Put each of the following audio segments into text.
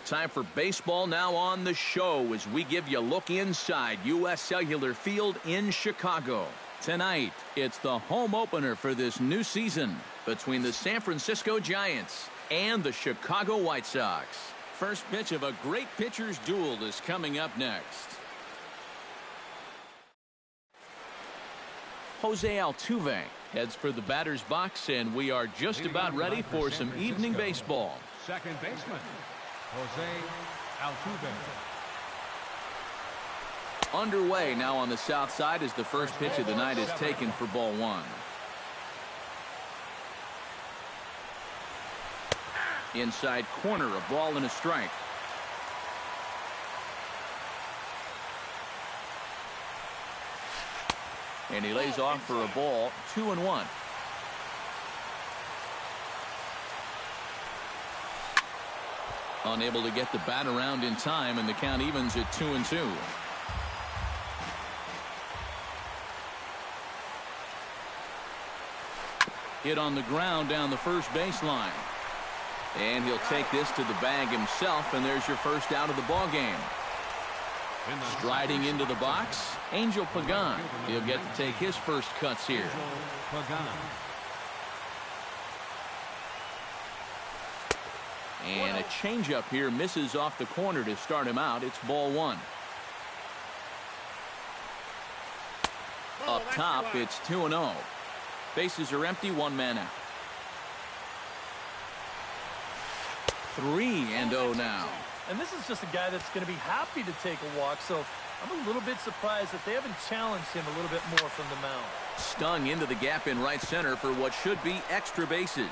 Time for baseball now on the show as we give you a look inside U.S. Cellular Field in Chicago. Tonight, it's the home opener for this new season between the San Francisco Giants and the Chicago White Sox. First pitch of a great pitcher's duel is coming up next. Jose Altuve heads for the batter's box, and we are just about ready for some evening baseball. Second baseman, Jose Altuve. Underway now on the south side as the first pitch of the night is taken for ball one. Inside corner, a ball and a strike. And he lays off for a ball, 2-1. Unable to get the bat around in time, and the count evens at 2-2. Hit on the ground down the first baseline. And he'll take this to the bag himself, and there's your first out of the ball game. Striding into the box, Angel Pagan. He'll get to take his first cuts here. And a changeup here misses off the corner to start him out. It's ball one. Up top, it's 2-0. Bases are empty, one man out. 3-0 now. And this is just a guy that's going to be happy to take a walk, so I'm a little bit surprised that they haven't challenged him a little bit more from the mound. Stung into the gap in right center for what should be extra bases.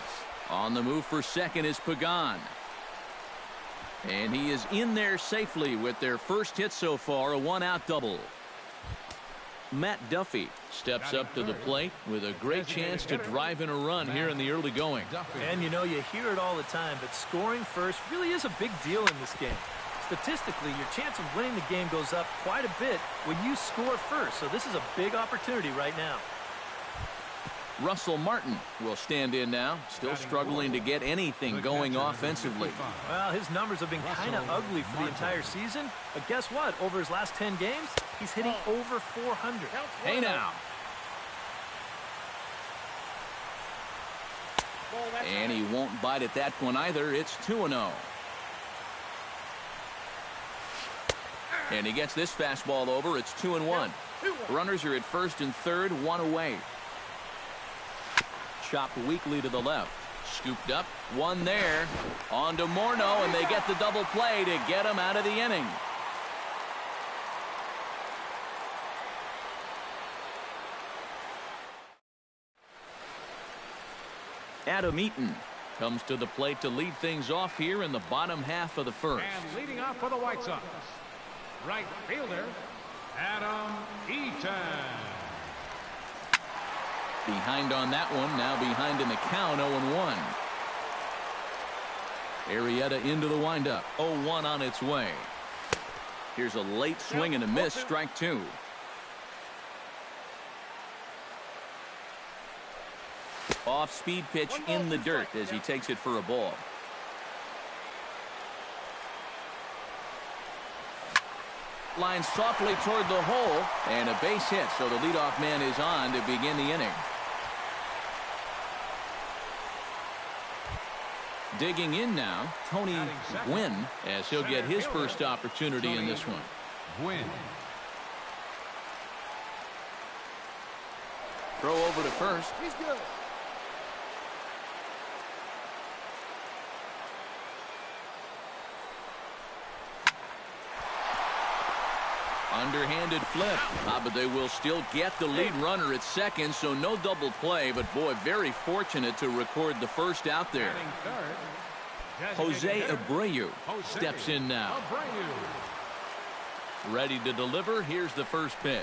On the move for second is Pagan. And he is in there safely with their first hit so far, a one-out double. Matt Duffy steps up to the plate with a great chance to drive in a run here in the early going. And you know, you hear it all the time, but scoring first really is a big deal in this game. Statistically, your chance of winning the game goes up quite a bit when you score first, so this is a big opportunity right now. Russell Martin will stand in now, still struggling to get anything going offensively. Well, his numbers have been kind of ugly for the entire season, but guess what? Over his last 10 games, he's hitting over 400. Hey now. And he won't bite at that one either. It's 2-0. And he gets this fastball over. It's 2-1. Runners are at first and third, one away. Chopped weakly to the left. Scooped up, one there. On to Morneau, and they get the double play to get him out of the inning. Adam Eaton comes to the plate to lead things off here in the bottom half of the first. And leading off for the White Sox, right fielder, Adam Eaton. Behind on that one, now behind in the count, 0-1. Arrieta into the windup, 0-1 on its way. Here's a late swing and a miss, strike two. Off-speed pitch in the dirt as he takes it for a ball. Line softly toward the hole, and a base hit, so the leadoff man is on to begin the inning. Digging in now, Tony Gwynn, as he'll get his first opportunity in this one. Gwynn. Throw over to first. He's good. Underhanded flip. But they will still get the lead runner at second, so no double play. But, boy, very fortunate to record the first out there. Jose Abreu steps in now. Ready to deliver. Here's the first pitch.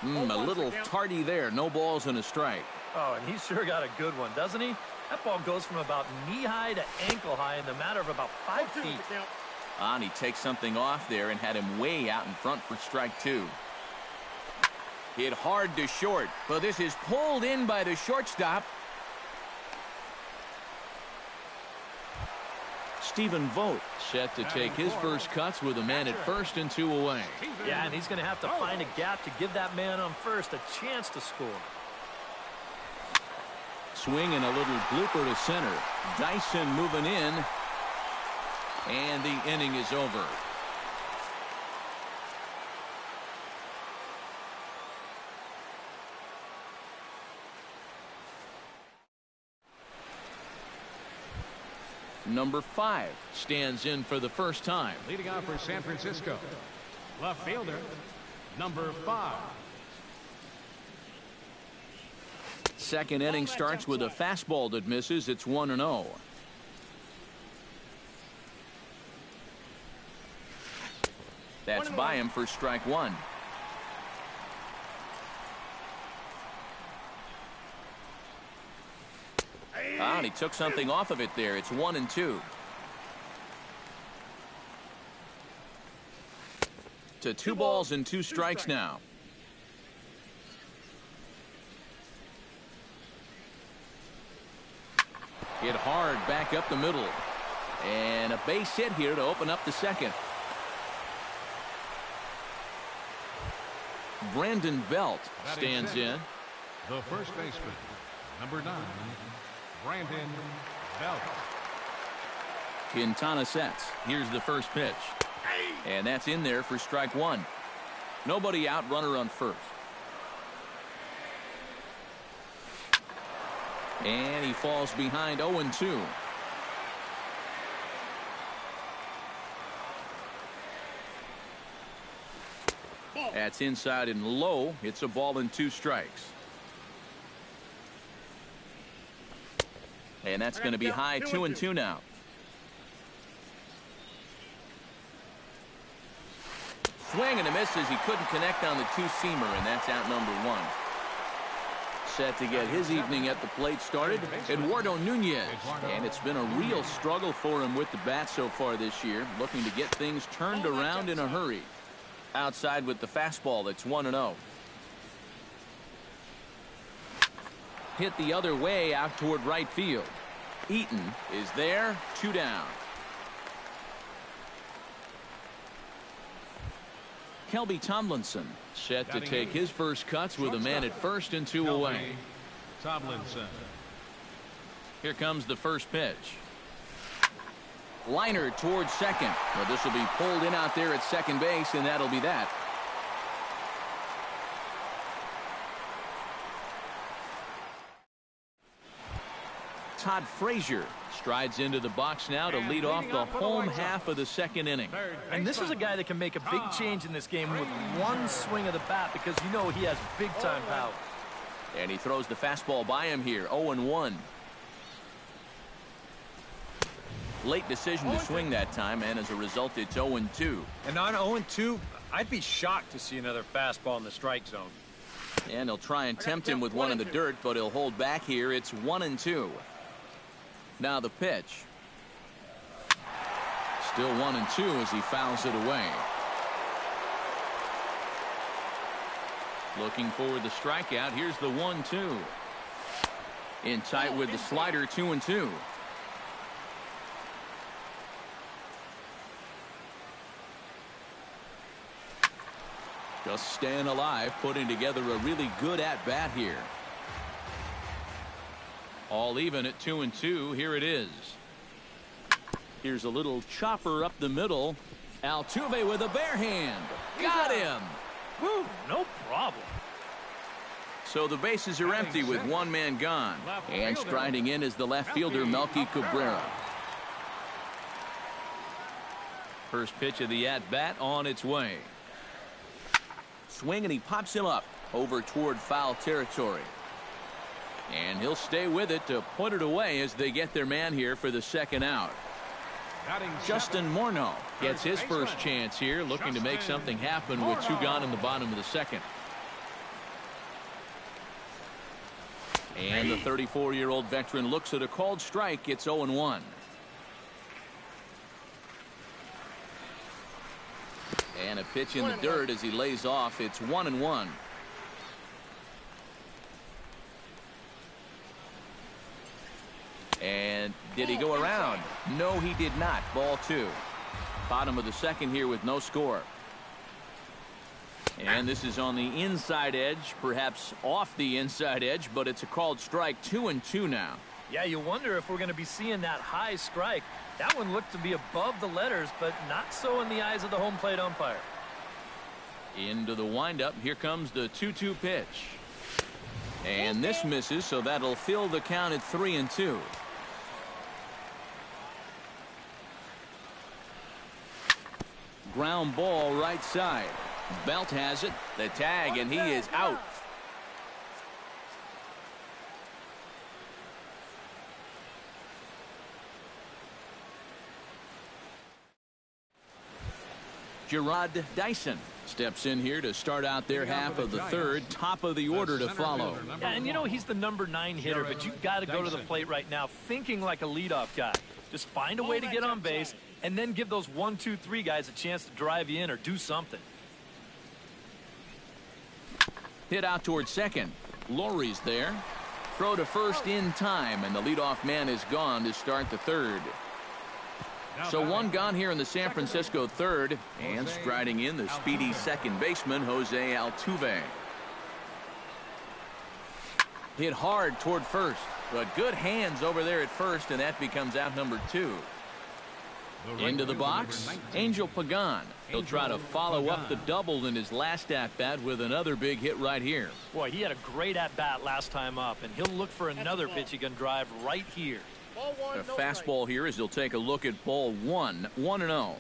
A little tardy there. No balls and a strike. Oh, and he's sure got a good one, doesn't he? That ball goes from about knee-high to ankle-high in the matter of about 5 feet. And he takes something off there and had him way out in front for strike two. Hit hard to short, but this is pulled in by the shortstop. Stephen Vogt set to take his first cuts with a man at first and 2 away. Yeah, and he's going to have to find a gap to give that man on first a chance to score. Swing and a little blooper to center. Dyson moving in. And the inning is over. Number 5 stands in for the first time. Leading off for San Francisco, left fielder, number 5. Second inning starts with a fastball that misses. It's 1-0. That's by him for strike one. And he took something off of it there. It's 1-2. To 2 balls and 2 strikes now. Hit hard back up the middle. And a base hit here to open up the second. Brandon Belt stands in. The first baseman, number 9, Brandon Belt. Quintana sets. Here's the first pitch. And that's in there for strike one. Nobody out, runner on first. And he falls behind 0-2. That's inside and low. It's a ball and 2 strikes. And that's going to be high 2-2 now. Swing and a miss as he couldn't connect on the 2-seamer, and that's out number 1. Set to get his evening at the plate started, Eduardo Nunez. And it's been a real struggle for him with the bat so far this year, looking to get things turned around in a hurry. Outside with the fastball, that's 1-0. Hit the other way out toward right field. Eaton is there, 2 down. Kelby Tomlinson set to take his first cuts with a man at first and 2 away. Tomlinson. Here comes the first pitch. Liner towards second. Well, this will be pulled in out there at second base, and that'll be that. Todd Frazier strides into the box now to lead off the home half of the second inning. And this is a guy that can make a big change in this game with one swing of the bat, because you know he has big-time power. And he throws the fastball by him here, 0-1. Late decision to swing that time, and as a result, it's 0-2. And on 0-2, I'd be shocked to see another fastball in the strike zone. And he'll try and tempt him with one in the dirt, but he'll hold back here. It's 1-2. Now the pitch. Still 1-2 as he fouls it away. Looking for the strikeout. Here's the 1-2. In tight with the slider, 2-2. Just staying alive, putting together a really good at-bat here. All even at 2-2. Here it is. Here's a little chopper up the middle. Altuve with a bare hand. Got him. Whew, no problem. So the bases are empty with one man gone. And striding in is the left fielder, Melky Cabrera. First pitch of the at-bat on its way. Swing, and he pops him up over toward foul territory. And he'll stay with it to put it away as they get their man here for the second out. Justin Morneau gets his first chance here, looking to make something happen with two gone in the bottom of the second. And the 34-year-old veteran looks at a called strike. It's 0-1. And a pitch in the dirt as he lays off. It's 1-1. And did he go around? No, he did not. Ball two. Bottom of the second here with no score. And this is on the inside edge, perhaps off the inside edge, but it's a called strike. 2-2 now. Yeah, you wonder if we're going to be seeing that high strike. That one looked to be above the letters, but not so in the eyes of the home plate umpire. Into the windup. Here comes the 2-2 pitch. And this misses, so that'll fill the count at 3-2. Ground ball right side. Belt has it. The tag, and he is out. Gerard Dyson steps in here to start out their half of the third. Top of the order to follow. Yeah, and you know he's the number 9 hitter, but you've got to go to the plate right now thinking like a leadoff guy. Just find a way to get on base and then give those 1, 2, 3 guys a chance to drive you in or do something. Hit out towards second. Lowry's there. Throw to first in time, and the leadoff man is gone to start the third. So one gone here in the San Francisco third, and striding in the speedy second baseman, Jose Altuve. Hit hard toward first, but good hands over there at first, and that becomes out number 2. Into the box, Angel Pagan. He'll try to follow up the double in his last at-bat with another big hit right here. Boy, he had a great at-bat last time up, and he'll look for another pitch he can drive right here. A fastball here as he'll take a look at ball 1. 1-0.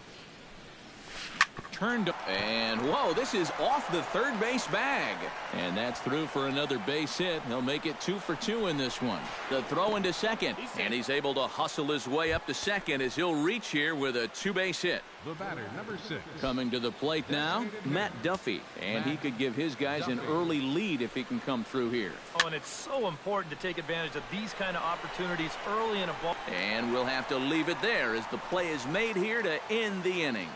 Turned up, and whoa, this is off the third base bag, and that's through for another base hit. He'll make it 2 for 2 in this one. The throw into second, and he's able to hustle his way up to second as he'll reach here with a 2-base hit. The batter, number 6. Coming to the plate now, Matt Duffy, and he could give his guys an early lead if he can come through here. Oh, and it's so important to take advantage of these kind of opportunities early in a ball. And we'll have to leave it there as the play is made here to end the inning.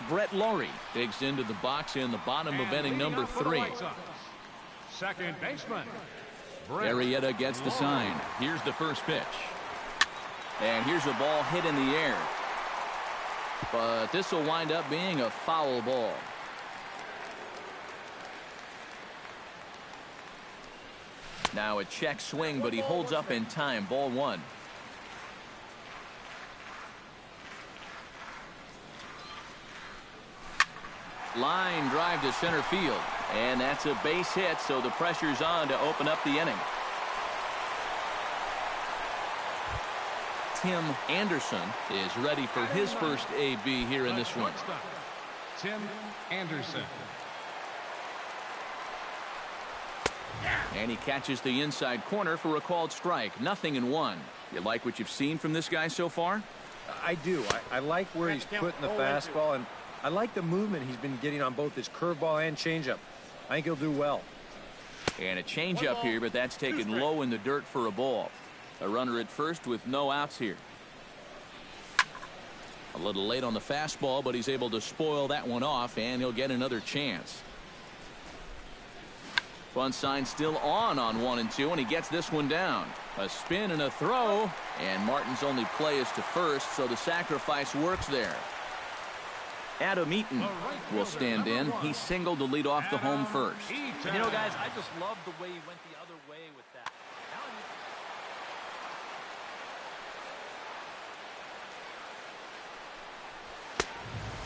Brett Lowry digs into the box in the bottom of inning number 3. Second baseman. Arrieta gets the sign. Here's the first pitch. And here's a ball hit in the air. But this will wind up being a foul ball. Now a check swing, but he holds up in time. Ball 1. Line drive to center field, and that's a base hit, so the pressure's on to open up the inning. Tim Anderson is ready for his first AB here in this one. Tim Anderson. And he catches the inside corner for a called strike. 0-1. You like what you've seen from this guy so far? I do. I like where he's putting the fastball, and I like the movement he's been getting on both his curveball and changeup. I think he'll do well. And a changeup here, but that's taken low in the dirt for a ball. A runner at first with no outs here. A little late on the fastball, but he's able to spoil that one off, and he'll get another chance. Bunt sign still on 1 and 2, and he gets this one down. A spin and a throw, and Martin's only play is to first, so the sacrifice works there. Adam Eaton will stand in. He singled to lead off the home first. You know, guys, I just love the way he went the other way with that.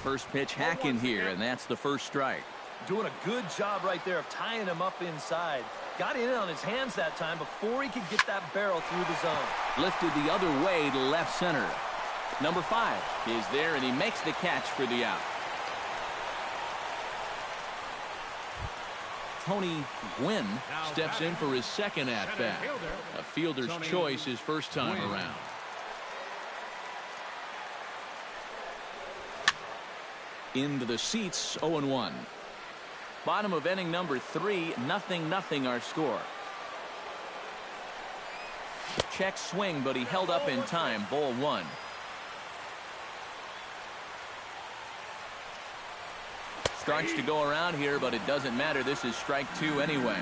First pitch hack in here, and that's the first strike. Doing a good job right there of tying him up inside. Got in on his hands that time before he could get that barrel through the zone. Lifted the other way to left center. Number 5 is there, and he makes the catch for the out. Tony Gwynn steps in for his second at-bat. A fielder's choice his first time around. Into the seats, 0-1. Bottom of inning number 3, 0-0 our score. Check swing, but he held up in time. Ball 1. Starts to go around here, but it doesn't matter. This is strike 2 anyway.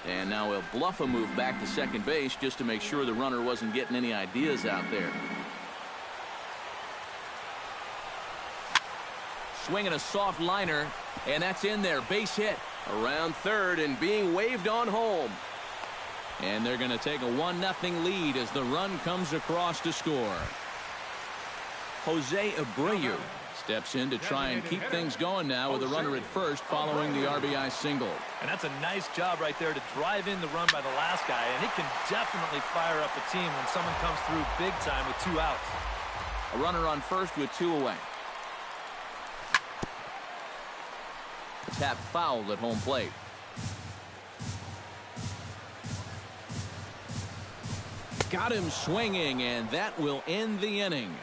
And now he'll bluff a move back to second base just to make sure the runner wasn't getting any ideas out there. Swinging a soft liner, and that's in there. Base hit around third and being waved on home. And they're going to take a 1-0 lead as the run comes across to score. Jose Abreu steps in to try and keep things going now with a runner at first following the RBI single. And that's a nice job right there to drive in the run by the last guy, and it can definitely fire up a team when someone comes through big time with 2 outs. A runner on first with 2 away. Tap foul at home plate. Got him swinging, and that will end the inning.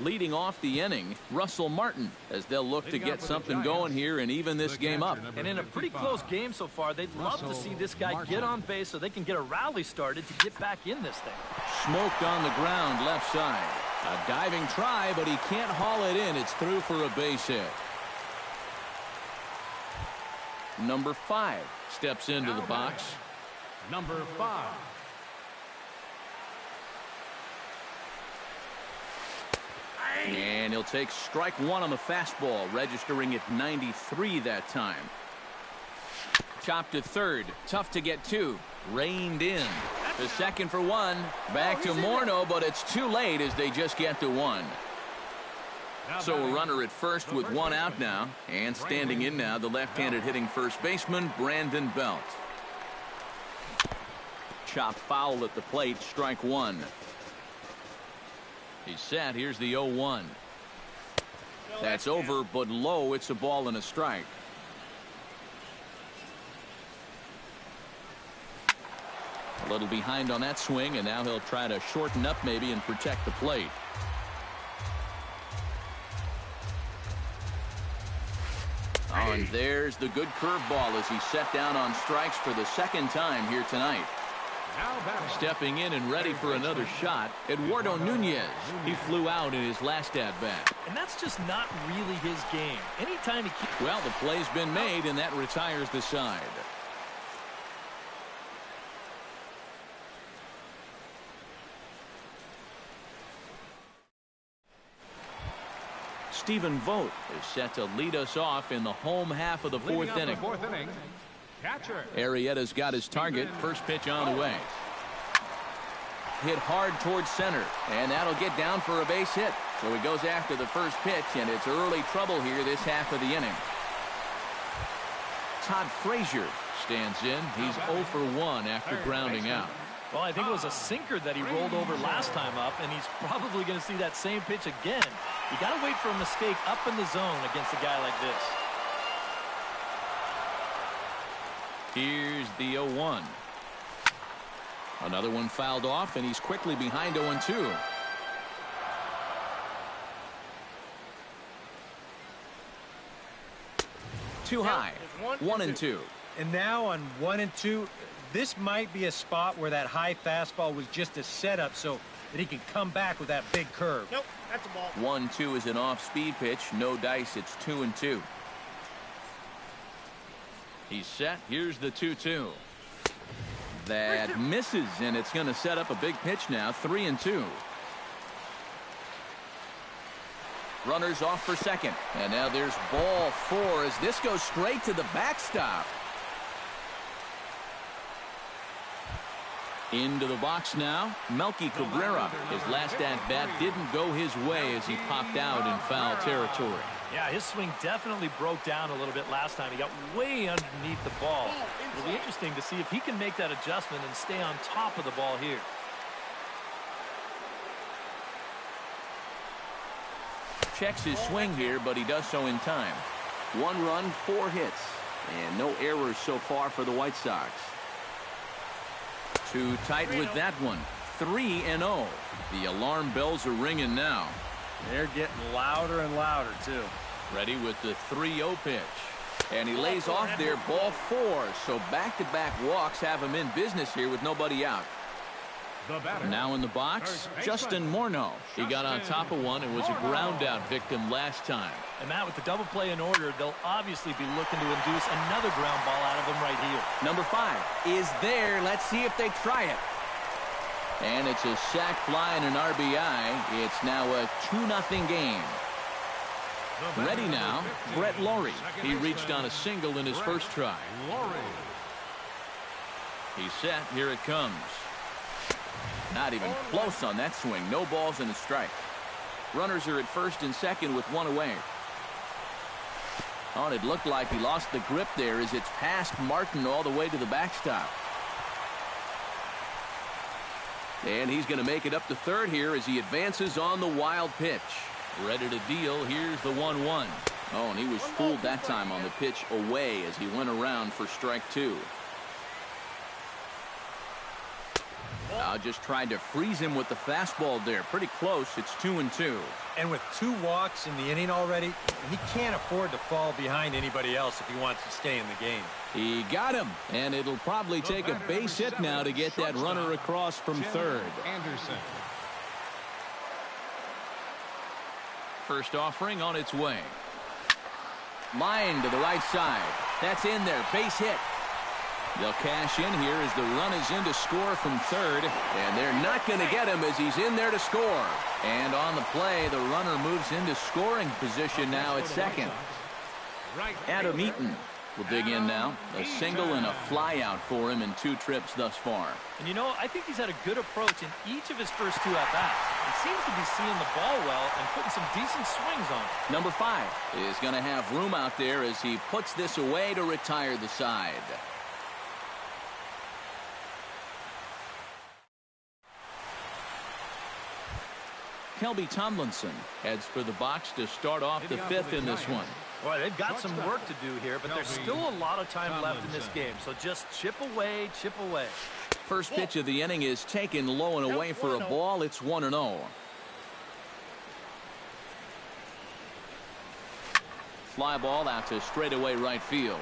Leading off the inning, Russell Martin, as they'll look to get something going here and even this game up. And in a pretty close game so far, they'd love to see this guy get on base so they can get a rally started to get back in this thing. Smoked on the ground left side. A diving try, but he can't haul it in. It's through for a base hit. Number 5 steps into the box. Number 5. And he'll take strike 1 on the fastball, registering at 93 that time. Chopped to third. Tough to get to. Reined in. The second for 1. Back to Morneau, but it's too late as they just get to 1. So a runner at first with 1 out now. And standing in now, the left-handed hitting first baseman, Brandon Belt. Chopped foul at the plate, strike 1. He's set. Here's the 0-1. That's over, but low. It's a ball and a strike. A little behind on that swing, and now he'll try to shorten up maybe and protect the plate. Oh, and there's the good curveball as he's set down on strikes for the second time here tonight. Stepping in and ready for another shot, Eduardo Nunez. He flew out in his last at-bat. And that's just not really his game. Anytime he keeps... Well, the play's been made, and that retires the side. Stephen Vogt is set to lead us off in the home half of the fourth inning. Catcher. Arrieta's got his target. First pitch on the way. Hit hard towards center, and that'll get down for a base hit. So he goes after the first pitch, and it's early trouble here this half of the inning. Todd Frazier stands in. He's 0 for 1 after grounding out. Well, I think it was a sinker that he rolled over last time up, and he's probably going to see that same pitch again. You got to wait for a mistake up in the zone against a guy like this. Here's the 0-1. Another one fouled off, and he's quickly behind 0-2. Too high. 1-2. And now on 1-2, this might be a spot where that high fastball was just a setup, so that he can come back with that big curve. Nope, that's a ball. 1-2 is an off-speed pitch. No dice. It's 2-2. He's set. Here's the 2-2. That misses, and it's going to set up a big pitch now. 3-2. Runners off for second. And now there's ball 4 as this goes straight to the backstop. Into the box now, Melky Cabrera. His last at-bat didn't go his way as he popped out in foul territory. Yeah, his swing definitely broke down a little bit last time. He got way underneath the ball. It'll be interesting to see if he can make that adjustment and stay on top of the ball here. Checks his swing here, but he does so in time. 1 run, 4 hits, and no errors so far for the White Sox. Too tight with that one. 3-0. The alarm bells are ringing now. They're getting louder and louder, too. Ready with the 3-0 pitch. And he lays off there, ball 4. So back-to-back walks have him in business here with nobody out. Now in the box, Justin Morneau. He got on top of one and was a ground-out victim last time. And Matt, with the double play in order, they'll obviously be looking to induce another ground ball out of him right here. Number 5 is there. Let's see if they try it. And it's a sac fly and an RBI. It's now a 2-0 game. Ready now, Brett Lawrie. He reached on a single in his first try. He's set. Here it comes. Not even close on that swing. No balls and a strike. Runners are at first and second with 1 away. Oh, and it looked like he lost the grip there as it's past Martin all the way to the backstop. And he's going to make it up to third here as he advances on the wild pitch. Ready to deal. Here's the 1-1. Oh, and he was fooled that time on the pitch away as he went around for strike 2. Just tried to freeze him with the fastball there. Pretty close. It's 2-2. And with 2 walks in the inning already, he can't afford to fall behind anybody else if he wants to stay in the game. He got him, and it'll probably take a base hit now to get that runner across from third. First offering on its way. Line to the right side. That's in there. Base hit. They'll cash in here as the run is in to score from third, and they're not going to get him as he's in there to score. And on the play, the runner moves into scoring position now at second. Adam Eaton will dig in now. A single and a fly out for him in 2 trips thus far. And you know, I think he's had a good approach in each of his first 2 at-bats. He seems to be seeing the ball well and putting some decent swings on it. Number 5 is going to have room out there as he puts this away to retire the side. Kelby Tomlinson heads for the box to start off the 5th in this one. Boy, they've got some work to do here, but there's still a lot of time left in this game. So just chip away, chip away. First pitch of the inning is taken low and away for a ball. It's 1-0. Fly ball out to straightaway right field.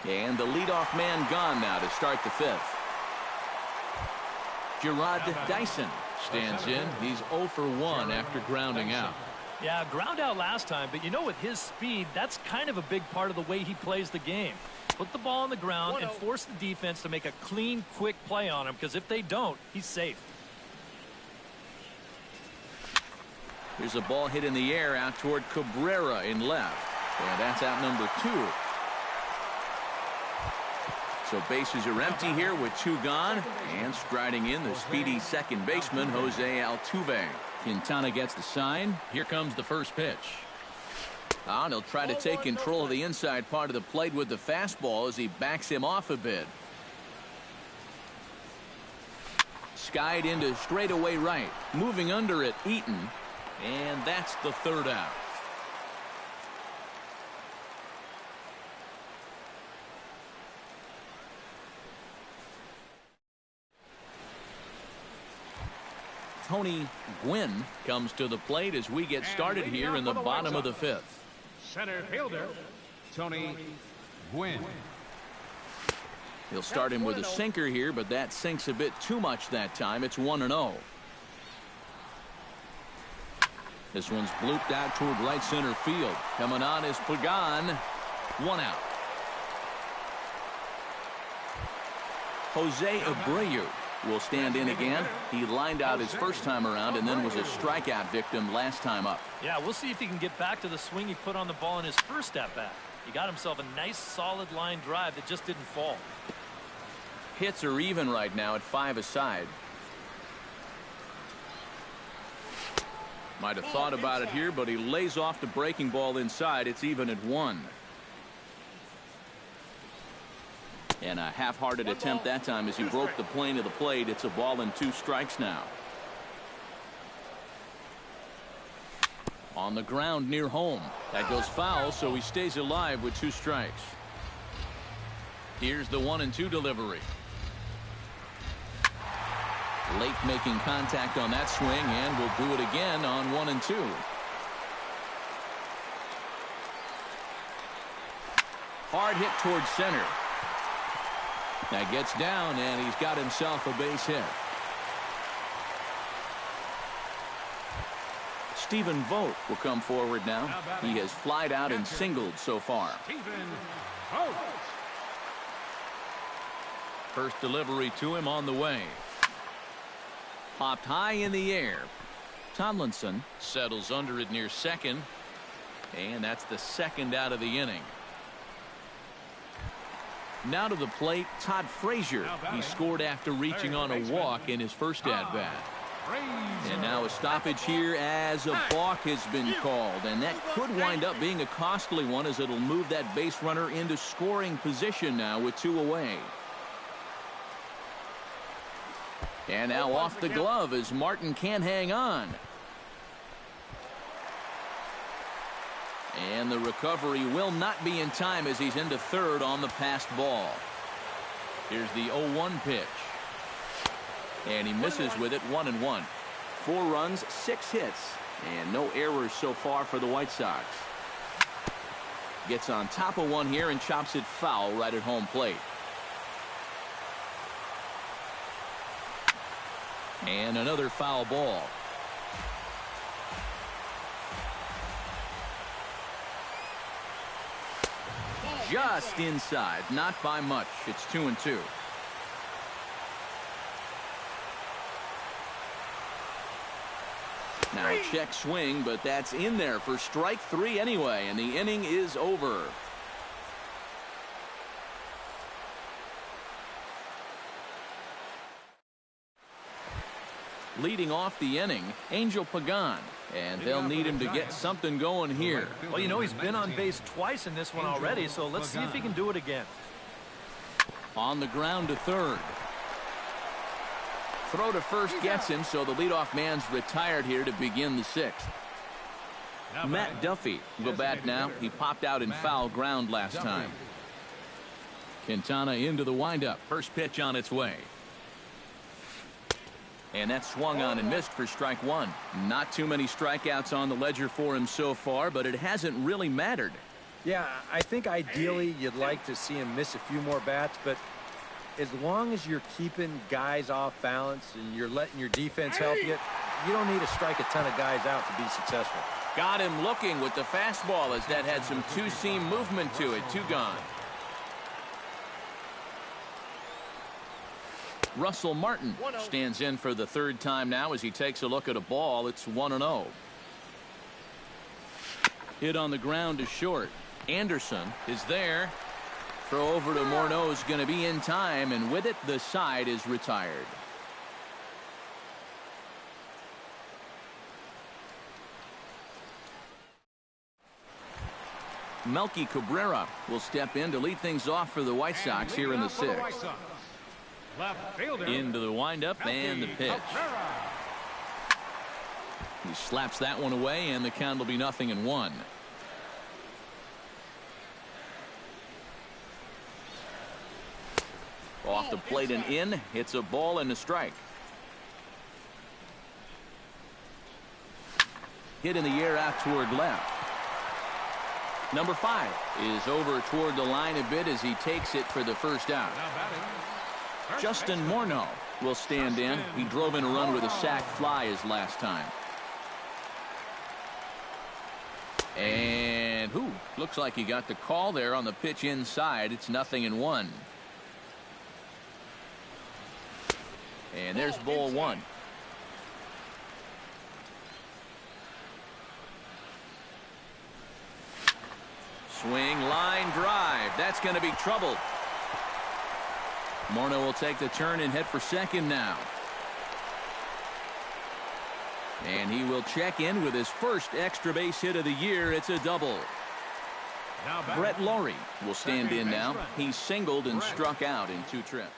And the leadoff man gone now to start the 5th. Gerard Dyson stands in. He's 0 for 1 after grounding out. Yeah, ground out last time, but you know, with his speed, that's kind of a big part of the way he plays the game. Put the ball on the ground and force the defense to make a clean, quick play on him, because if they don't, he's safe. Here's a ball hit in the air out toward Cabrera in left. And that's out number 2. So bases are empty here with 2 gone. And striding in the speedy second baseman, Jose Altuve. Quintana gets the sign. Here comes the first pitch. And he'll try to take control of the inside part of the plate with the fastball as he backs him off a bit. Skied into straightaway right. Moving under it, Eaton. And that's the 3rd out. Tony Gwynn comes to the plate as we get started here in the bottom of the 5th. Center fielder, Tony Gwynn. He'll start him with a sinker here, but that sinks a bit too much that time. It's 1-0. This one's blooped out toward right center field. Coming on is Pagan. 1 out. Jose Abreu will stand in again. He lined out his first time around and then was a strikeout victim last time up. Yeah, we'll see if he can get back to the swing he put on the ball in his first at-bat. He got himself a nice solid line drive that just didn't fall. Hits are even right now at 5 aside. Might have thought about it here, but he lays off the breaking ball inside. It's even at 1. And a half-hearted attempt that time as he broke the plane of the plate. It's a ball and 2 strikes now. On the ground near home. That goes foul, so he stays alive with 2 strikes. Here's the 1-2 delivery. Late making contact on that swing, and will do it again on 1-2. Hard hit towards center. That gets down, and he's got himself a base hit. Stephen Vogt will come forward now. He has flied out and singled so far. First delivery to him on the way. Popped high in the air. Tomlinson settles under it near second. And that's the 2nd out of the inning. Now to the plate, Todd Frazier. He scored after reaching on a walk in his first at-bat. And now a stoppage here as a balk has been called. And that could wind up being a costly one, as it'll move that base runner into scoring position now with 2 away. And now off the glove as Martin can't hang on. And the recovery will not be in time as he's into third on the passed ball. Here's the 0-1 pitch. And he misses with it. 1-1. 4 runs, 6 hits, and no errors so far for the White Sox. Gets on top of one here and chops it foul right at home plate. And another foul ball. Just inside, not by much. It's 2-2. Now a check swing, but that's in there for strike 3 anyway, and the inning is over. Leading off the inning, Angel Pagan, and they'll need him to get something going here. Well, you know, he's been on base twice in this one already, so let's see if he can do it again. On the ground to third. Throw to first gets him, so the leadoff man's retired here to begin the 6th. Matt Duffy will bat now. He popped out in foul ground last time. Quintana into the windup. First pitch on its way. And that swung on and missed for strike 1. Not too many strikeouts on the ledger for him so far, but it hasn't really mattered. Yeah, I think ideally you'd like to see him miss a few more bats, but as long as you're keeping guys off balance and you're letting your defense help you, you don't need to strike a ton of guys out to be successful. Got him looking with the fastball as that had some two-seam movement to it. 2 gone. Russell Martin stands in for the 3rd time now as he takes a look at a ball. It's 1-0. Hit on the ground to short. Anderson is there. Throw over to Morneau is going to be in time, and with it, the side is retired. Melky Cabrera will step in to lead things off for the White Sox here in the 6th. Into the windup and the pitch. He slaps that one away, and the count will be 0-1. Off the plate and in. Hits a ball and a strike. Hit in the air out toward left. Number 5 is over toward the line a bit as he takes it for the first out. Justin Morneau will stand in. He drove in a run with a sac fly his last time. Looks like he got the call there on the pitch inside. It's 0-1. And there's ball one. Swing, line drive. That's going to be trouble. Morneau will take the turn and head for second now. And he will check in with his first extra base hit of the year. It's a double. Brett Laurie will stand in now. He's singled and struck out in 2 trips.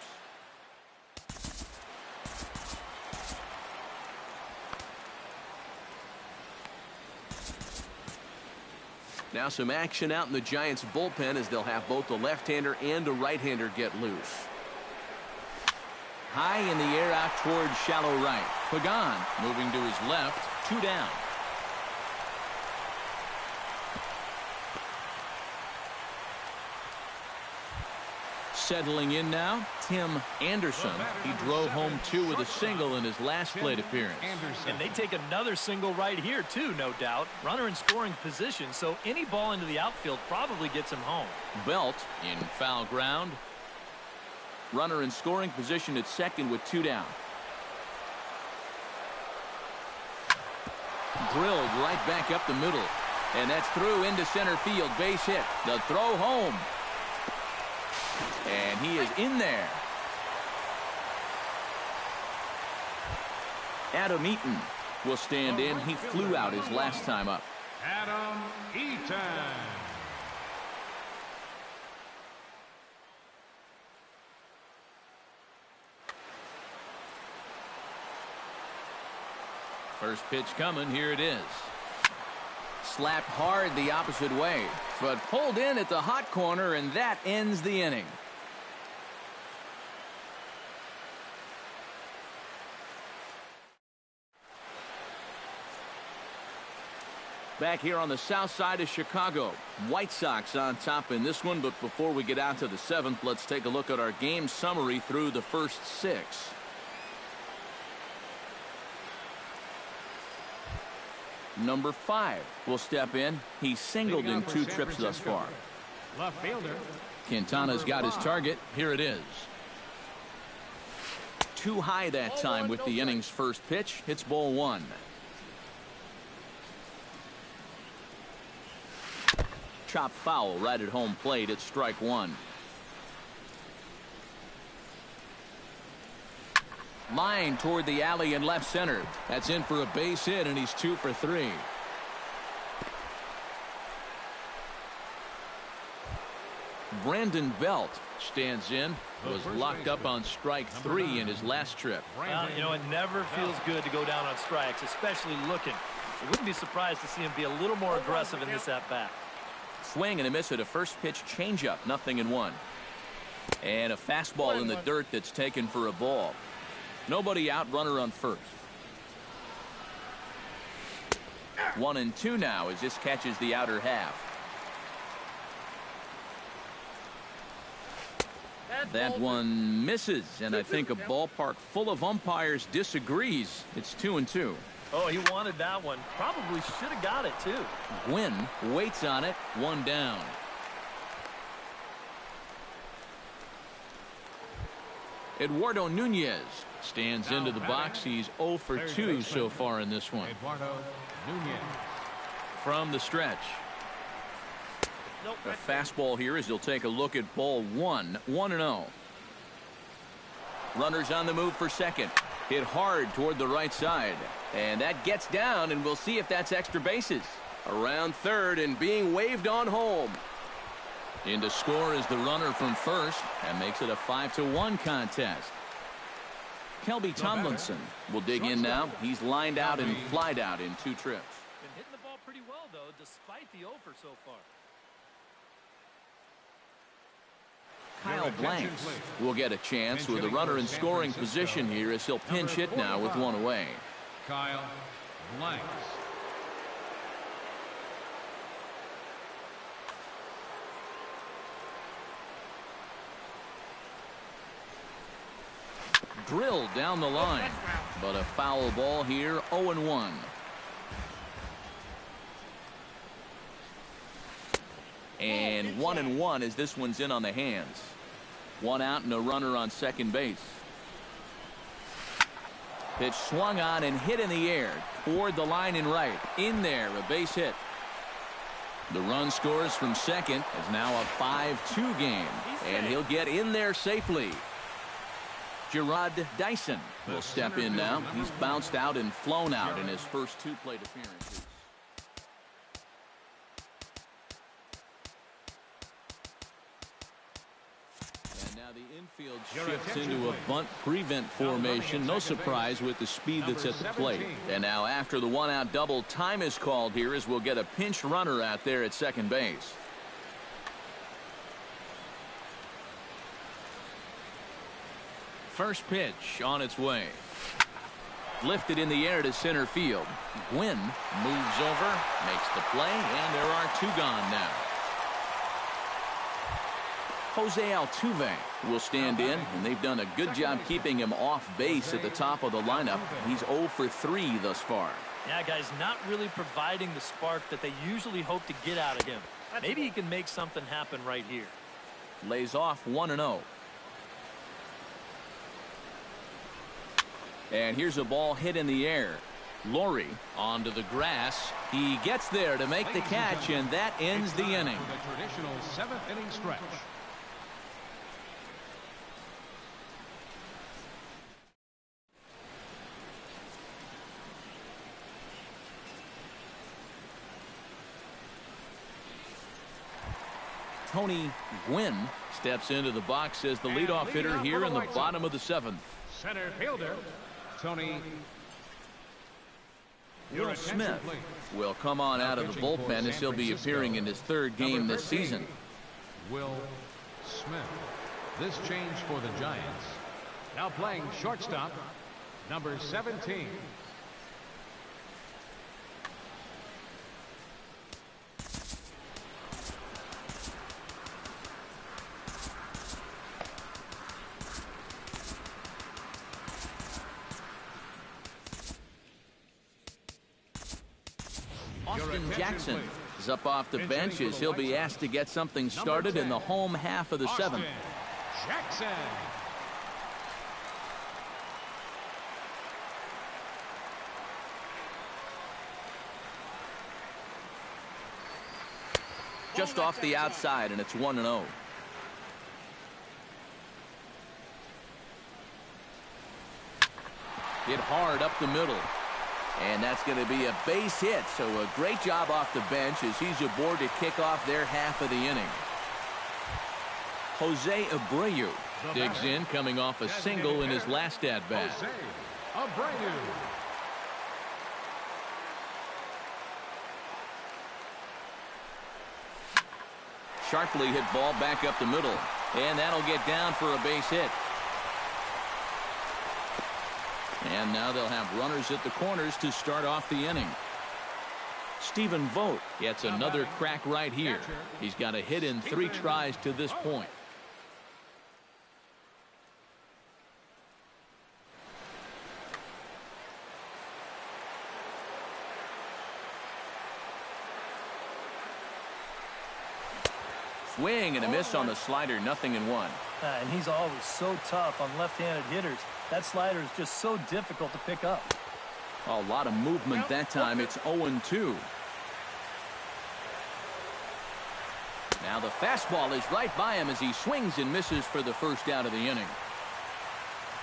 Now some action out in the Giants bullpen as they'll have both the left-hander and a right-hander get loose. High in the air out towards shallow right. Pagan moving to his left. 2 down. Settling in now, Tim Anderson. He drove home 2 with a single in his last plate appearance. And they take another single right here, too, no doubt. Runner in scoring position, so any ball into the outfield probably gets him home. Belt in foul ground. Runner in scoring position at second with 2 down. Drilled right back up the middle. And that's through into center field. Base hit. The throw home. And he is in there. Adam Eaton will stand in. He flew out his last time up. Adam Eaton. First pitch coming. Here it is. Slapped hard the opposite way, but pulled in at the hot corner, and that ends the inning. Back here on the south side of Chicago, White Sox on top in this one, but before we get out to the 7th, let's take a look at our game summary through the first 6. Number 5 will step in. He's singled in 2 trips thus far. Left fielder. Quintana's got his target. Here it is. Too high that time with the inning's first pitch. Hits ball 1. Chop foul right at home plate. It's strike 1. Line toward the alley in left center. That's in for a base hit, and he's 2 for 3. Brandon Belt stands in. Was locked up on strike 3 in his last trip. You know, it never feels good to go down on strikes, especially looking. I wouldn't be surprised to see him be a little more aggressive in this at-bat. Swing and a miss at a first pitch changeup. 0-1. And a fastball in the dirt that's taken for a ball. Nobody out, runner on first. 1-2 now as this catches the outer half. That one misses, and I think a ballpark full of umpires disagrees. It's 2-2. Oh, he wanted that one. Probably should have got it, too. Gwynn waits on it. 1 down. Eduardo Nunez stands into the box. He's 0 for 2 so far in this one. Eduardo Nunez. From the stretch. A fastball here as he'll take a look at ball 1. 1-0. Runners on the move for second. Hit hard toward the right side. And that gets down, and we'll see if that's extra bases. Around third and being waved on home. In to score is the runner from first and makes it a 5-1 contest. Kelby Tomlinson will dig in now. He's lined out and flied out in 2 trips. Been hitting the ball pretty well, though, despite the over so far. Kyle Blanks will get a chance with a runner in scoring position here as he'll pinch hit now with 1 away. Kyle Blanks. Drilled down the line, but a foul ball here. 0-1. And 1-1 as this one's in on the hands. One out and a runner on second base. Pitch swung on and hit in the air toward the line and right. In there, a base hit. The run scores from second is now a 5-2 game, and he'll get in there safely. Gerard Dyson will step in now. He's bounced out and flown out in his first 2 plate appearances. The infield shifts into a bunt prevent formation. No surprise with the speed that's at the plate. And now after the 1-out double, time is called here as we'll get a pinch runner out there at second base. First pitch on its way. Lifted in the air to center field. Gwynn moves over, makes the play, and there are 2 gone now. Jose Altuve will stand in, and they've done a good job keeping him off base at the top of the lineup. He's 0 for 3 thus far. Yeah, guys, not really providing the spark that they usually hope to get out of him. Maybe he can make something happen right here. Lays off 1-0. And here's a ball hit in the air. Laurie onto the grass. He gets there to make the catch, and that ends the inning. The traditional 7th inning stretch. Tony Gwynn steps into the box as the leadoff hitter here in the bottom of the 7th. Center fielder, Tony. Will Smith will come on out of the bullpen as he'll be appearing in his 3rd game this season. Will Smith. This change for the Giants. Now playing shortstop, number 17. Austin Jackson is up off the bench as he'll be asked to get something started in the home half of the 7th. Jackson. Just off the outside, and it's 1-0. Hit hard up the middle. And that's going to be a base hit. So a great job off the bench as he's aboard to kick off their half of the inning. Jose Abreu digs in, coming off a single in his last at-bat. Jose Abreu. Sharply hit ball back up the middle. And that'll get down for a base hit. And now they'll have runners at the corners to start off the inning. Stephen Vogt gets another crack right here. He's got a hit in 3 tries to this point. Swing and a miss on the slider, 0-1. And he's always so tough on left-handed hitters. That slider is just so difficult to pick up. A lot of movement that time. It's 0-2. Now the fastball is right by him as he swings and misses for the first out of the inning.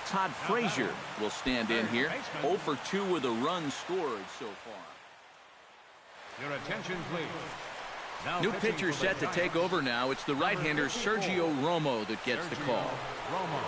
Todd Frazier will stand in here. 0 for 2 with a run scored so far. Your attention, please. New pitcher set to take over now. It's the right-hander Sergio Romo that gets the call. Romo.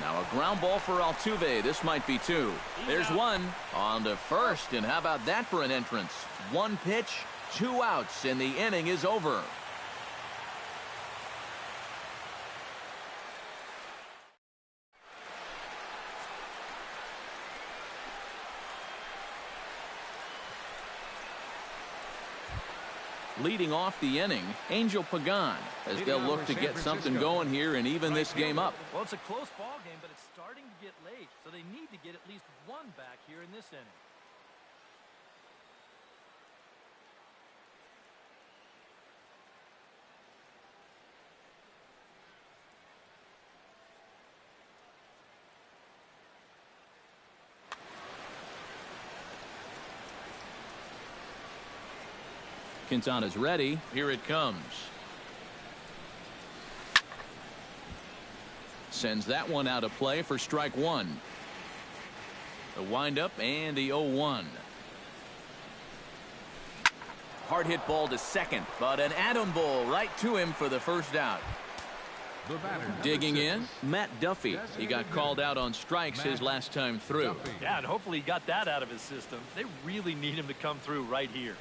Now a ground ball for Altuve. This might be 2. There's 1 on to first, and how about that for an entrance? 1 pitch, 2 outs, and the inning is over. Leading off the inning, Angel Pagan, as they'll look to get something going here and even this game up. Well, it's a close ball game, but it's starting to get late, so they need to get at least one back here in this inning. Quintana's ready. Here it comes. Sends that one out of play for strike one. The windup and the 0-1. Hard hit ball to second, but an atom ball right to him for the first out. Digging in, Matt Duffy. He got called out on strikes his last time through. Yeah, and hopefully he got that out of his system. They really need him to come through right here.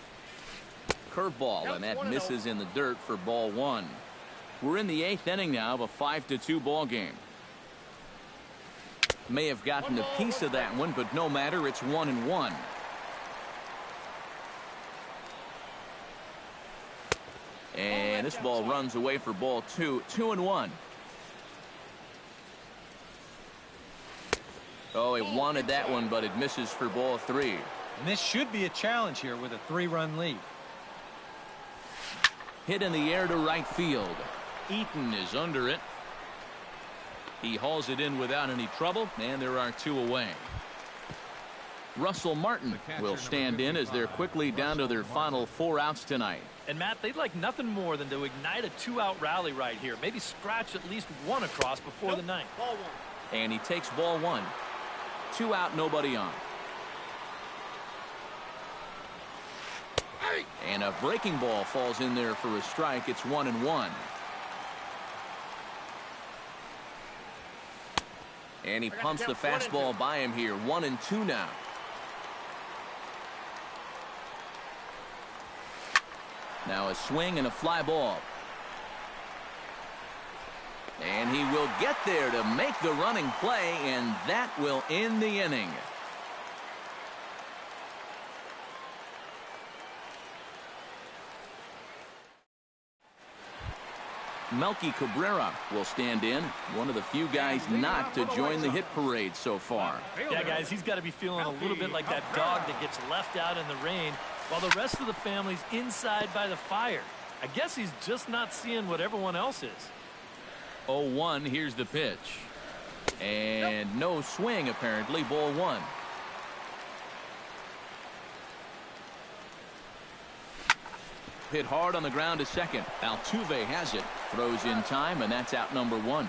Curveball, and that misses in the dirt for ball one. We're in the 8th inning now of a 5-2 ball game. May have gotten a piece of that one, but no matter, it's 1-1. And this ball runs away for ball two. 2-1. Oh, he wanted that one, but it misses for ball three. And this should be a challenge here with a 3-run lead. Hit in the air to right field. Eaton is under it. He hauls it in without any trouble, and there are 2 away. Russell Martin will stand in as they're quickly down to their final 4 outs tonight. And Matt, they'd like nothing more than to ignite a 2-out rally right here. Maybe scratch at least one across before the 9th. Ball 1. And he takes ball 1. 2 out, nobody on. And a breaking ball falls in there for a strike. It's 1-1. And he pumps the fastball by him here. 1-2 now. Now a swing and a fly ball. And he will get there to make the running play, and that will end the inning. Melky Cabrera will stand in, one of the few guys not to join the hit parade so far. Yeah, guys, he's got to be feeling a little bit like that dog that gets left out in the rain while the rest of the family's inside by the fire. I guess he's just not seeing what everyone else is. 0-1, here's the pitch. And no swing, apparently, ball 1. Hit hard on the ground to second. Altuve has it. Throws in time, and that's out number 1.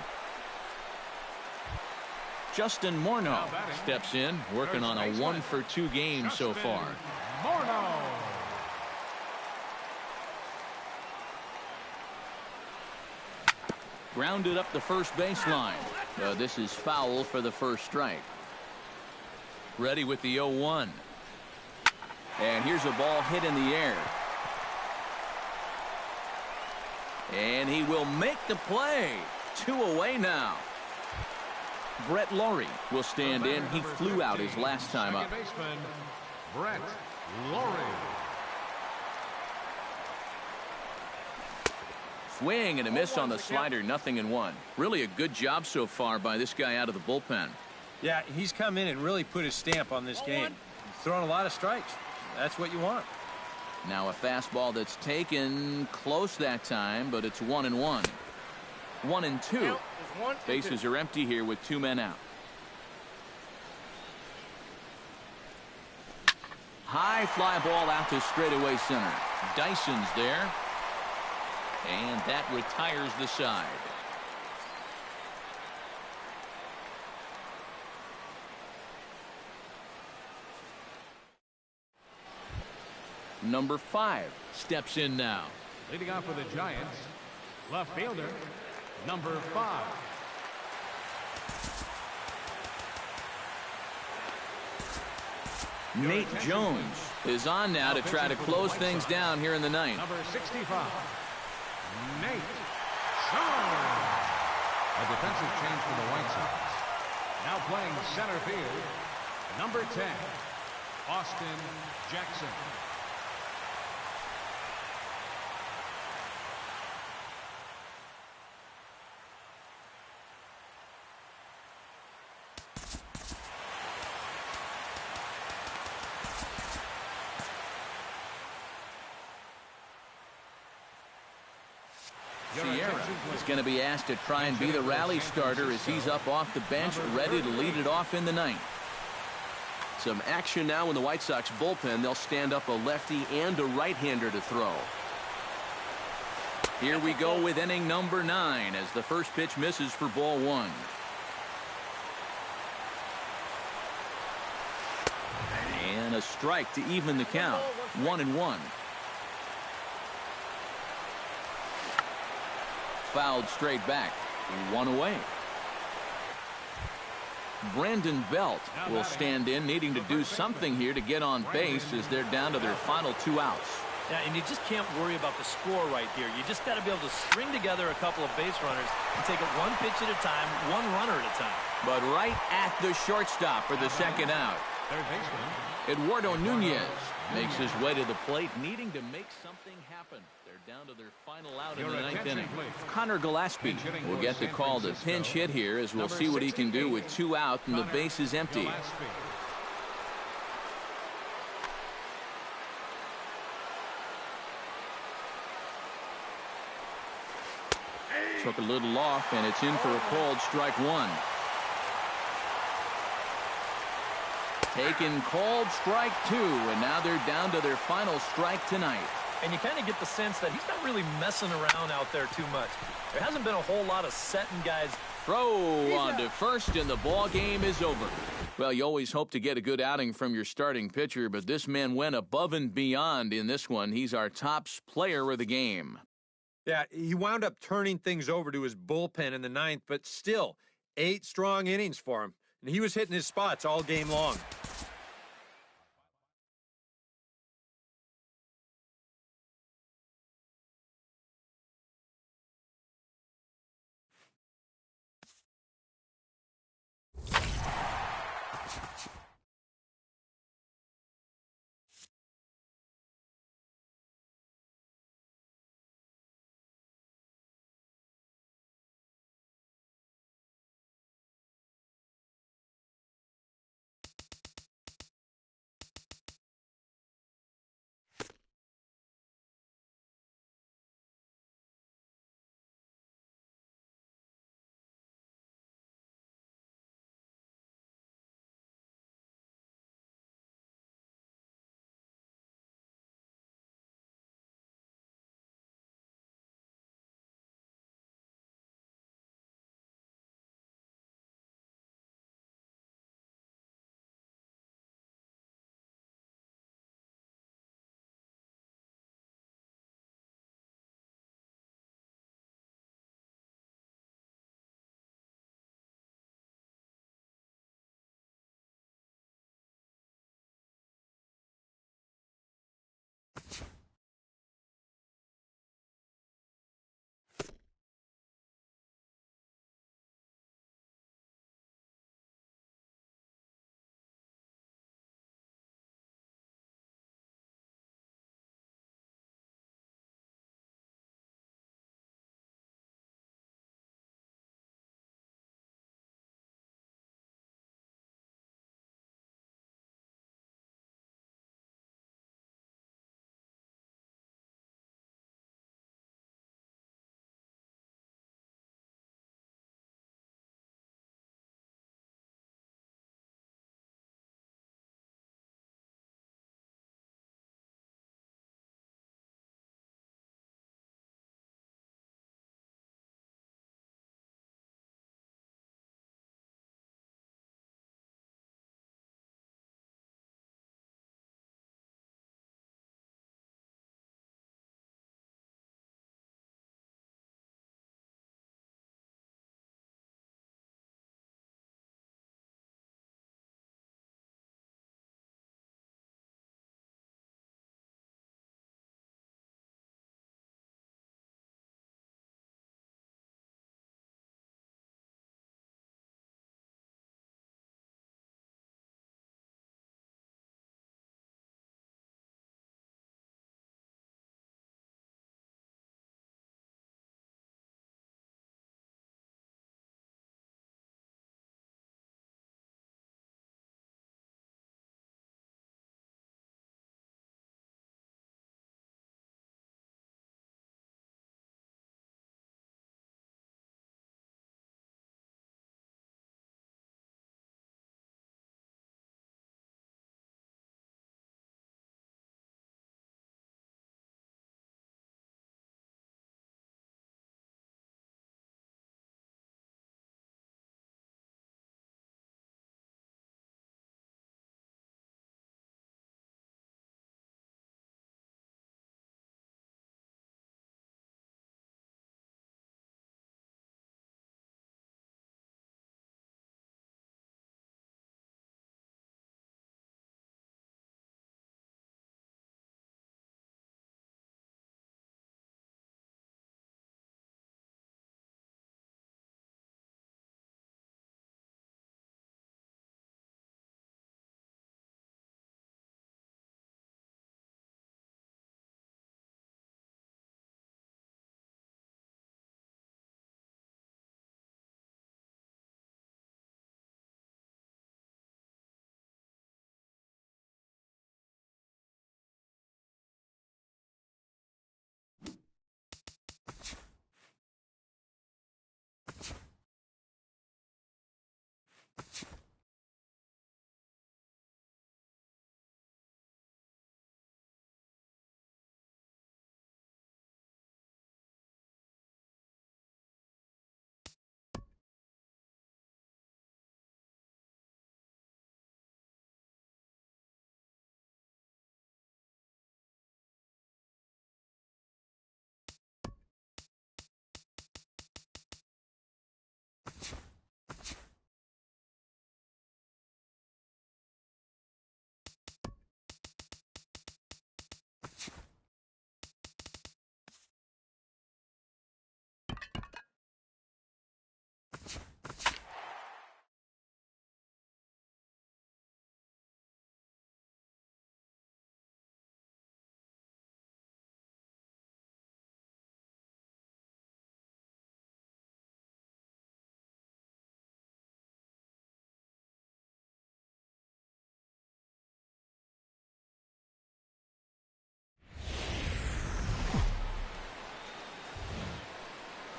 Justin Morneau steps in, working on a 1-for-2 game so far. Morneau. Grounded up the first baseline. This is foul for the first strike. Ready with the 0-1. And here's a ball hit in the air. And he will make the play. 2 away now. Brett Laurie will stand in. He flew out his last time up. Baseman, Brett Laurie. Swing and a miss on the slider. 0-1. Really a good job so far by this guy out of the bullpen. Yeah, he's come in and really put his stamp on this game. He's thrown a lot of strikes. That's what you want. Now a fastball that's taken close that time, but it's 1-1. 1-2. Bases are empty here with 2 men out. High fly ball out to straightaway center. Dyson's there. And that retires the side. Number 5 steps in now. Leading off for the Giants, left fielder, number 5. Nate Jones is on now to try to close things down here in the 9th. Number 65, Nate Jones. A defensive change for the White Sox. Now playing center field, number 10, Austin Jackson. Sierra is going to be asked to try and be the rally starter as he's up off the bench, ready to lead it off in the ninth. Some action now in the White Sox bullpen. They'll stand up a lefty and a right-hander to throw. Here we go with inning number 9 as the first pitch misses for ball 1. And a strike to even the count. 1-1. Fouled straight back. 1 away. Brandon Belt will stand in, needing to do something here to get on base as they're down to their final 2 outs. Yeah, and you just can't worry about the score right here. You just got to be able to string together a couple of base runners and take it one pitch at a time, one runner at a time. But right at the shortstop for the second out. Eduardo Nunez makes his way to the plate, needing to make something happen. They're down to their final out in the 9th inning. Connor Gillespie will get the call to pinch hit here as we'll see what he can do with 2 out and the base is empty. Took a little off, and it's in for a called strike 1. Taken called strike 2, and now they're down to their final strike tonight. And you kind of get the sense that he's not really messing around out there too much. There hasn't been a whole lot of setting guys. Throw on to first, and the ball game is over. Well, you always hope to get a good outing from your starting pitcher, but this man went above and beyond in this one. He's our top player of the game. Yeah, he wound up turning things over to his bullpen in the 9th, but still, 8 strong innings for him. And he was hitting his spots all game long.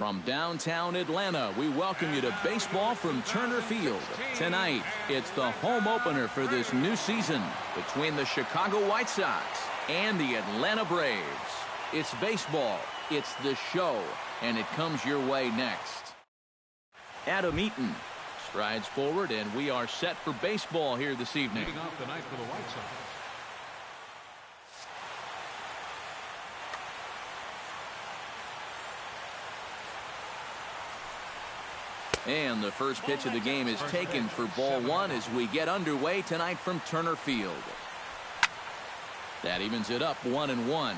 From downtown Atlanta, we welcome you to baseball from Turner Field. Tonight, it's the home opener for this new season between the Chicago White Sox and the Atlanta Braves. It's baseball, it's the show, and it comes your way next. Adam Eaton strides forward, and we are set for baseball here this evening. Leading off the night for the White Sox. And the first pitch of the game is taken for ball one as we get underway tonight from Turner Field. That evens it up 1-1.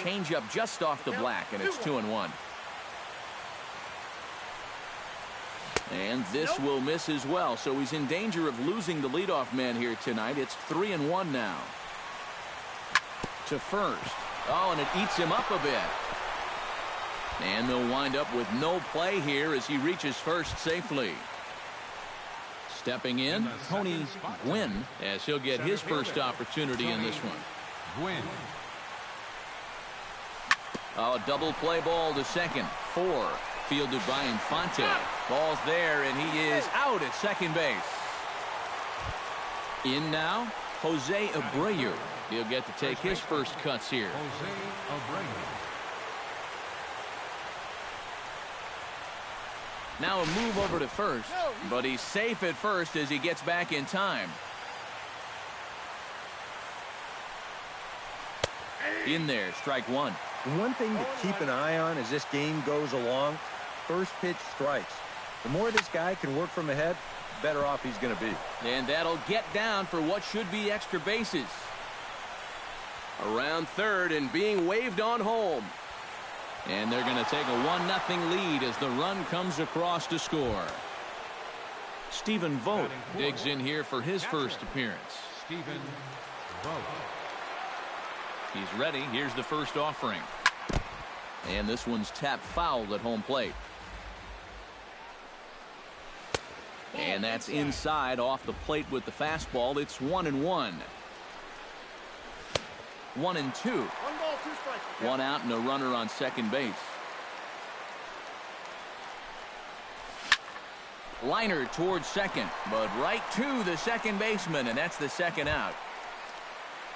Change up just off the black, and it's 2-1. And this will miss as well, so he's in danger of losing the leadoff man here tonight. It's 3-1 now. To first. Oh, and it eats him up a bit. And they'll wind up with no play here as he reaches first safely. Stepping in, Tony Gwynn, as he'll get his first opportunity in this one. Gwynn. Oh, double play ball to second. 4. Fielded by Infante. Ball's there, and he is out at second base. In now, Jose Abreu. He'll get to take his first cuts here. Jose Abreu. Now a move over to first, but he's safe at first as he gets back in time. In there, strike one. One thing to keep an eye on as this game goes along, first pitch strikes. The more this guy can work from ahead, the better off he's going to be. And that'll get down for what should be extra bases. Around third and being waved on home. And they're going to take a 1-0 lead as the run comes across to score. Stephen Vogt digs in here for his first appearance. Stephen Vogt. He's ready. Here's the first offering. And this one's tapped foul at home plate. And that's inside off the plate with the fastball. It's 1-1. 1-2. 1 ball, 2 strikes. One out and a runner on second base. Liner towards second, but right to the second baseman, and that's the second out.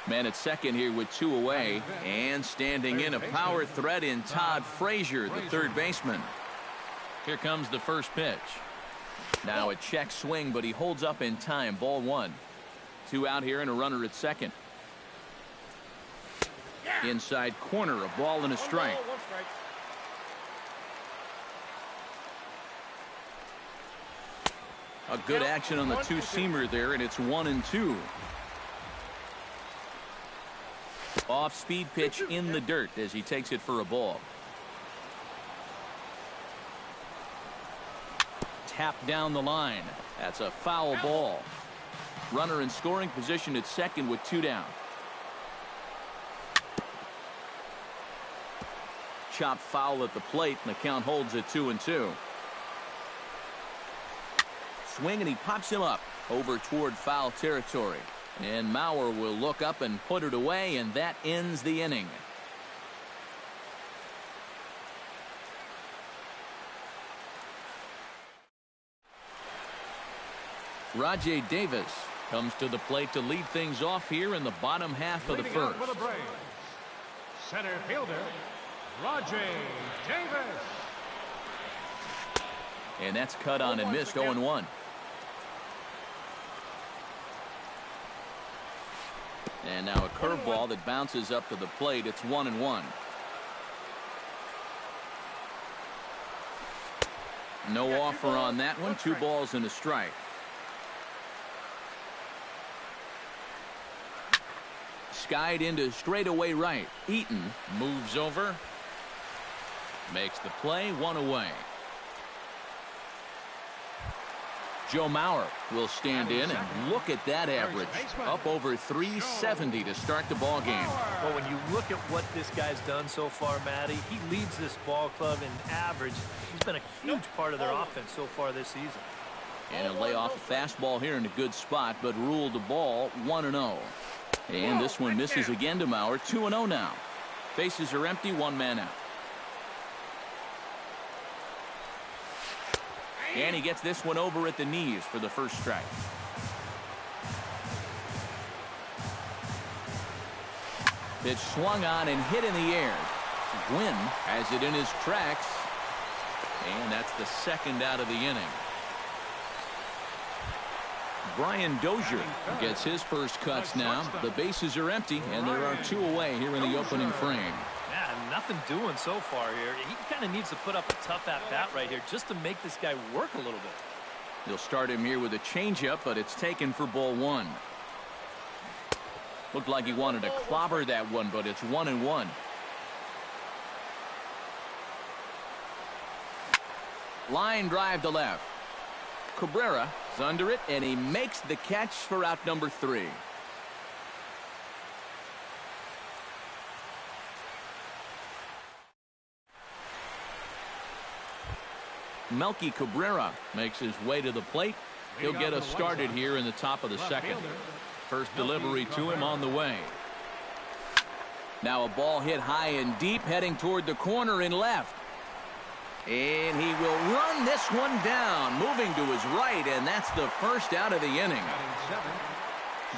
Man at second here with 2 away, and standing in a power threat in Todd Frazier, the third baseman. Here comes the first pitch. Now a check swing, but he holds up in time. Ball 1. 2 out here and a runner at second. Inside corner, a ball and a strike. 1 ball, 1 strike. A good action on the two-seamer there, and it's 1-2. Off-speed pitch in the dirt as he takes it for a ball. Tapped down the line. That's a foul ball. Runner in scoring position at second with 2 down. Chopped foul at the plate, and the count holds at 2-2. Swing, and he pops him up over toward foul territory. And Mauer will look up and put it away, and that ends the inning. Rajay Davis comes to the plate to lead things off here in the bottom half of the first. For the Braves, center fielder, Rajay Davis. And that's cut on and missed 0-1. And now a curveball that bounces up to the plate. It's 1-1. No offer on that one. 2 balls and a strike. Skied into straightaway right. Eaton moves over. Makes the play. 1 away. Joe Mauer will stand in, and look at that average. Up over 370 to start the ball game. Well, when you look at what this guy's done so far, Matty, he leads this ball club in average. He's been a huge part of their offense so far this season. And a lay off a fastball here in a good spot, but ruled the ball 1-0. And this one misses again to Mauer. 2-0 now. Bases are empty. 1 man out. And he gets this one over at the knees for the first strike. Pitch swung on and hit in the air. Gwynn has it in his tracks. And that's the second out of the inning. Brian Dozier gets his first cuts now. The bases are empty, and there are 2 away here in the opening frame. Yeah, nothing doing so far here. He kind of needs to put up a tough at-bat right here just to make this guy work a little bit. They'll start him here with a changeup, but it's taken for ball 1. Looked like he wanted to clobber that one, but it's 1-1. Line drive to left. Cabrera is under it, and he makes the catch for out number 3. Melky Cabrera makes his way to the plate. He'll get us started here in the top of the second. First delivery to him on the way. Now a ball hit high and deep, heading toward the corner in left. And he will run this one down, moving to his right, and that's the first out of the inning.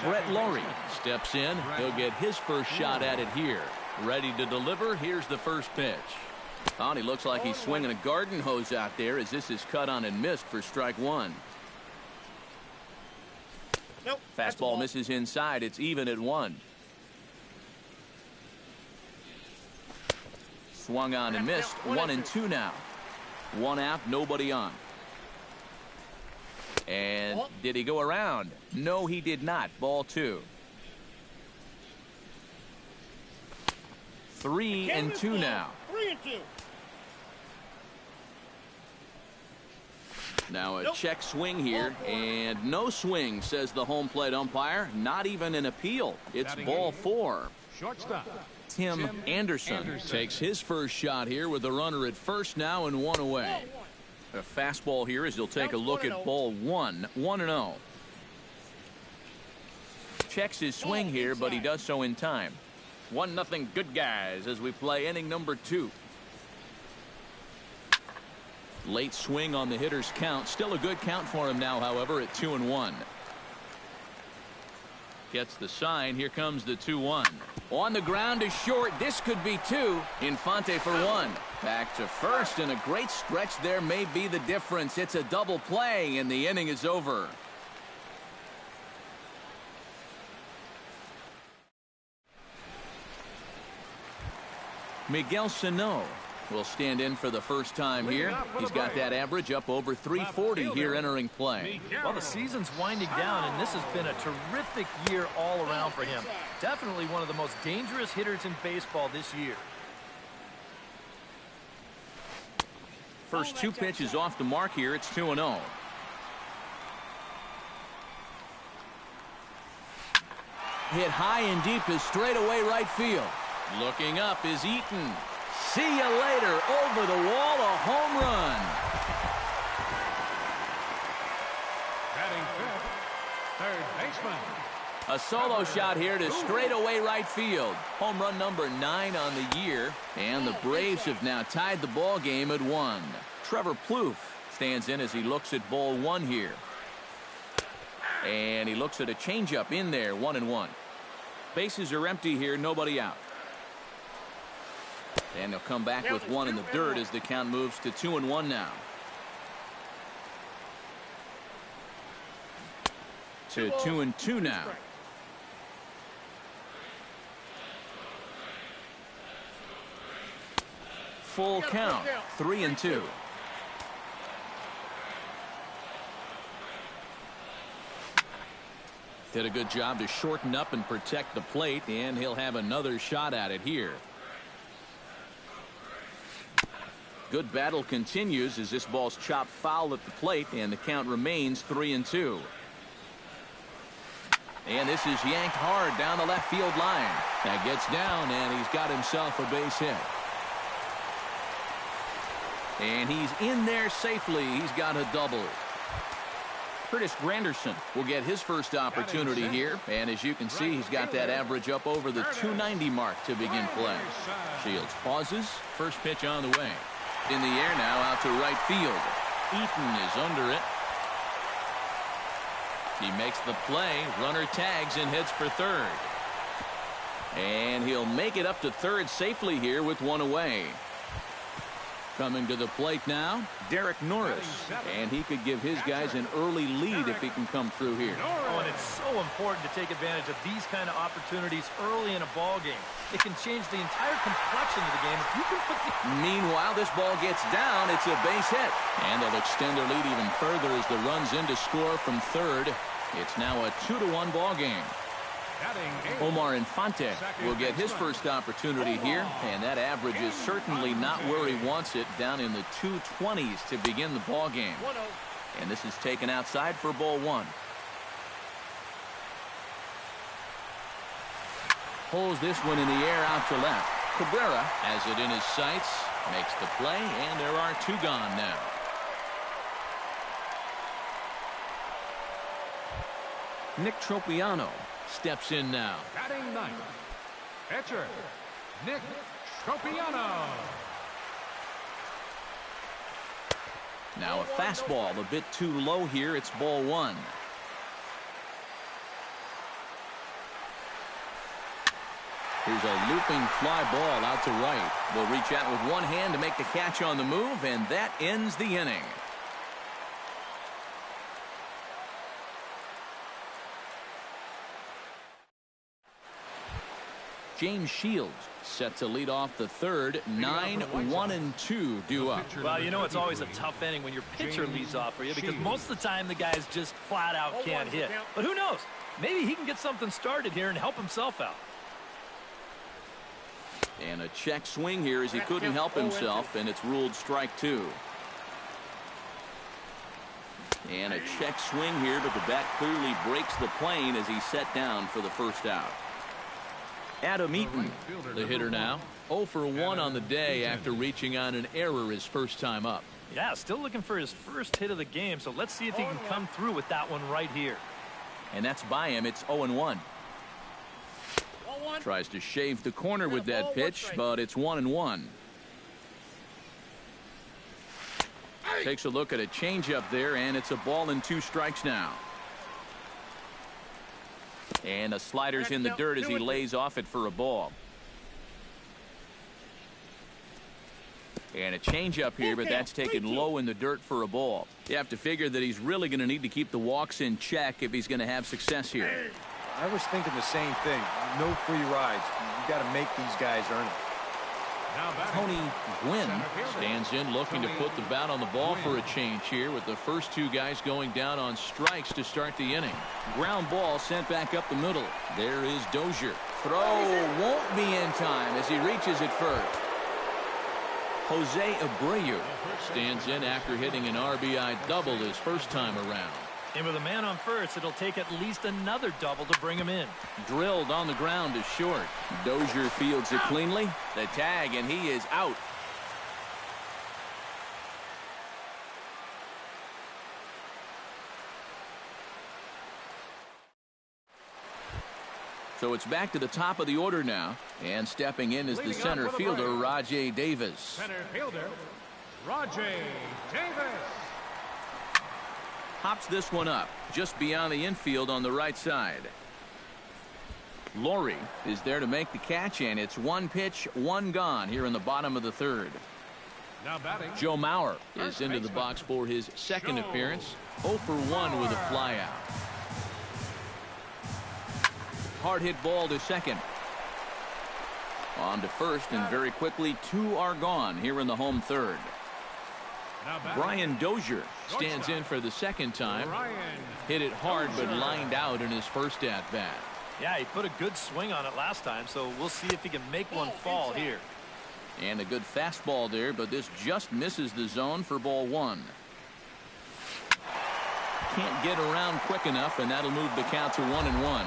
Brett Laurie steps in. He'll get his first shot at it here. Ready to deliver. Here's the first pitch. Oh, he looks like he's swinging a garden hose out there, as this is cut on and missed for strike 1. Nope. Fastball misses inside. It's even at 1. Swung on and missed. 1-2 now. 1 out, nobody on. And did he go around? No, he did not. Ball 2. 3-2 now. 3-2. Now a check swing here, and no swing, says the home plate umpire. Not even an appeal. It's ball 4. Shortstop, Tim Anderson takes his first shot here with the runner at first now and 1 away. A fastball here as he'll take a look at ball 1. 1-0. Checks his swing here, but he does so in time. 1-0 good guys as we play inning number 2. Late swing on the hitter's count. Still a good count for him now, however, at 2-1. Gets the sign. Here comes the 2-1. On the ground to short. This could be 2. Infante for 1. Back to first, and a great stretch there may be the difference. It's a double play, and the inning is over. Miguel Sano will stand in for the first time here. He's got that average up over 340 here entering play. Well, the season's winding down, and this has been a terrific year all around for him. Definitely one of the most dangerous hitters in baseball this year. First 2 pitches off the mark here. It's 2-0. Hit high and deep to straightaway right field. Looking up is Eaton. See you later. Over the wall, a home run. batting fifth, third baseman. A solo shot here to straightaway right field. Home run number 9 on the year. And the Braves have now tied the ball game at 1. Trevor Plouffe stands in as he looks at ball 1 here. And he looks at a changeup in there, 1-1. Bases are empty here, nobody out. And they'll come back with one in the dirt as the count moves to 2-1 now. To 2-2 now. Full count, 3-2. Did a good job to shorten up and protect the plate, and he'll have another shot at it here. Good battle continues as this ball's chopped foul at the plate, and the count remains 3-2. And this is yanked hard down the left field line. That gets down, and he's got himself a base hit. And he's in there safely. He's got a double. Curtis Granderson will get his first opportunity here. And as you can see, he's got that average up over the 290 mark to begin play. Shields pauses. First pitch on the way. In the air now out to right field. Eaton is under it. He makes the play. Runner tags and heads for third. And he'll make it up to third safely here with one away. Coming to the plate now, Derek Norris. And he could give his guys an early lead if he can come through here. Oh, and it's so important to take advantage of these kind of opportunities early in a ball game. It can change the entire complexion of the game if you can put the... Meanwhile, this ball gets down. It's a base hit. And they'll extend their lead even further as the run's in to score from third. It's now a 2-1 ball game. Omar Infante will get his first opportunity here, and that average is certainly not where he wants it, down in the 220s to begin the ball game. And this is taken outside for ball one. Pulls this one in the air out to left. Cabrera has it in his sights, makes the play, and there are two gone now. Nick Tropiano steps in now. Batting ninth, pitcher Nick Tropiano. Now a fastball a bit too low here. It's ball one. Here's a looping fly ball out to right. Will reach out with one hand to make the catch on the move, and that ends the inning. James Shields set to lead off the third. 9-1-2 due up. Well, you know it's always a tough inning when your pitcher leads off for you because most of the time the guys just flat out can't hit. But who knows? Maybe he can get something started here and help himself out. And a check swing here as he couldn't help himself, and it's ruled strike two. And a check swing here, but the bat clearly breaks the plane as he's set down for the first out. Adam Eaton, the hitter now. 0 for 1 on the day after reaching on an error his first time up. Yeah, still looking for his first hit of the game, so let's see if he can come through with that one right here. And that's by him. It's 0-1. Tries to shave the corner with that pitch, but it's 1-1. Takes a look at a changeup there, and it's a ball and 2 strikes now. And the slider's in the dirt as he lays off it for a ball. And a changeup here, but that's taken low in the dirt for a ball. You have to figure that he's really going to need to keep the walks in check if he's going to have success here. I was thinking the same thing. No free rides. You got to make these guys earn it. Tony Gwynn stands in looking to put the bat on the ball for a change here with the first 2 guys going down on strikes to start the inning. Ground ball sent back up the middle. There is Dozier. Throw won't be in time as he reaches it first. Jose Abreu stands in after hitting an RBI double his first time around. And with a man on first, it'll take at least another double to bring him in. Drilled on the ground is short. Dozier fields it cleanly. The tag, and he is out. So it's back to the top of the order now. And stepping in is the center fielder, Rajay Davis. Center fielder, Rajay Davis. pops this one up just beyond the infield on the right side. Laurie is there to make the catch, and it's one pitch, one gone here in the bottom of the third. Now batting, Joe Mauer is into the box for his second appearance. 0 for 1 with a flyout. Hard hit ball to second. On to first, and very quickly 2 are gone here in the home third. Brian Dozier stands in for the second time. Hit it hard but lined out in his first at bat. Yeah, he put a good swing on it last time, so we'll see if he can make one fall here. And a good fastball there, but this just misses the zone for ball 1. Can't get around quick enough, and that'll move the count to 1-1.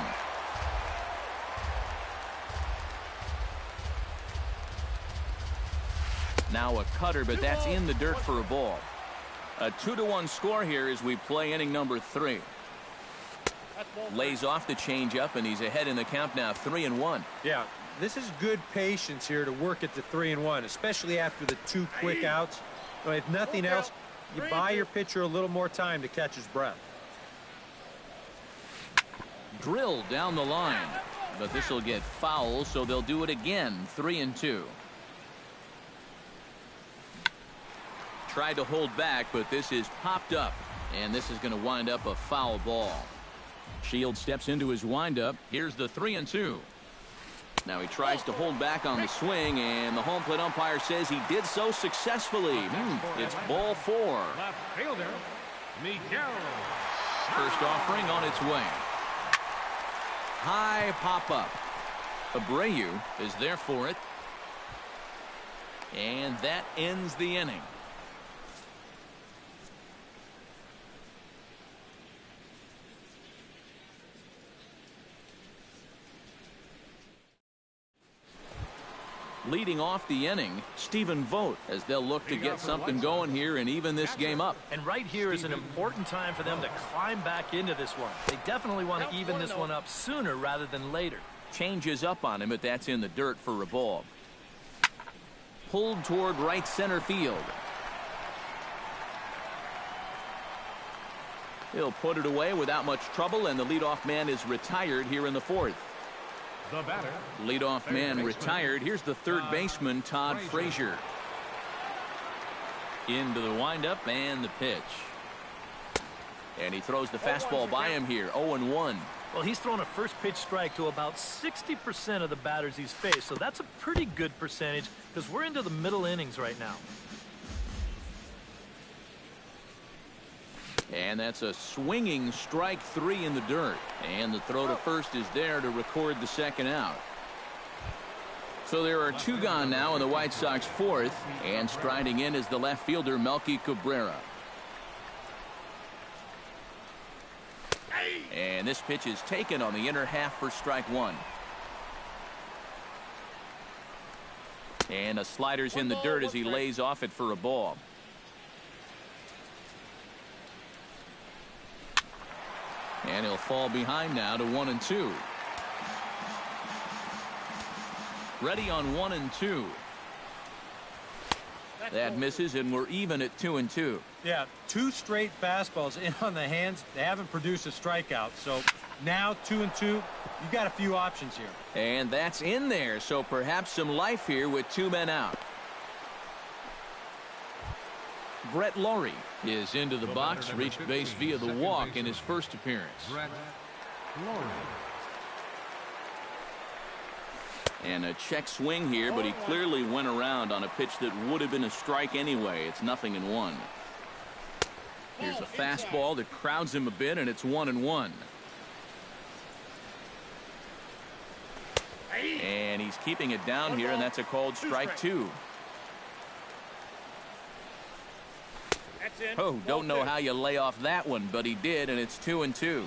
Now a cutter, but that's in the dirt for a ball. A 2-1 score here as we play inning number 3. Lays off the changeup, and he's ahead in the count now, 3-1. Yeah, this is good patience here to work at the 3-1, especially after the 2 quick outs. If nothing else, you buy your pitcher a little more time to catch his breath. Drilled down the line, but this will get foul, so they'll do it again. 3-2. Tried to hold back, but this is popped up, and this is going to wind up a foul ball. Shields steps into his windup. Here's the 3-2. Now he tries to hold back on the swing, and the home plate umpire says he did so successfully. It's ball 4. left fielder, Miguel. First offering on its way. High pop-up. Abreu is there for it. And that ends the inning. Leading off the inning, Stephen Vogt, as they'll look to get something going here and even this game up. And right here is an important time for them to climb back into this one. They definitely want to even this one up sooner rather than later. Changes up on him, but that's in the dirt for a ball. Pulled toward right center field. He'll put it away without much trouble, and the leadoff man is retired here in the 4th. The batter, Leadoff man retired. Here's the third baseman, Todd Frazier. Into the windup and the pitch. And he throws the fastball by him here. 0-1. Well, he's thrown a first pitch strike to about 60% of the batters he's faced, so that's a pretty good percentage because we're into the middle innings right now. And that's a swinging strike 3 in the dirt. And the throw to first is there to record the second out. So there are 2 gone now in the White Sox 4th. And striding in is the left fielder, Melky Cabrera. And this pitch is taken on the inner half for strike 1. And a slider's in the dirt as he lays off it for a ball. And he'll fall behind now to 1-2. Ready on 1-2. That misses, and we're even at 2-2. Yeah, 2 straight fastballs in on the hands. They haven't produced a strikeout. So now 2-2. You've got a few options here. And that's in there. So perhaps some life here with 2 men out. Brett Laurie is into the box, reached base via the walk in his first appearance. Brett Laurie. And a check swing here, but he clearly went around on a pitch that would have been a strike anyway. It's 0-1. Here's a fastball that crowds him a bit, and it's 1-1. And he's keeping it down here, and that's a called strike 2. Oh, don't know how you lay off that one, but he did, and it's 2-2.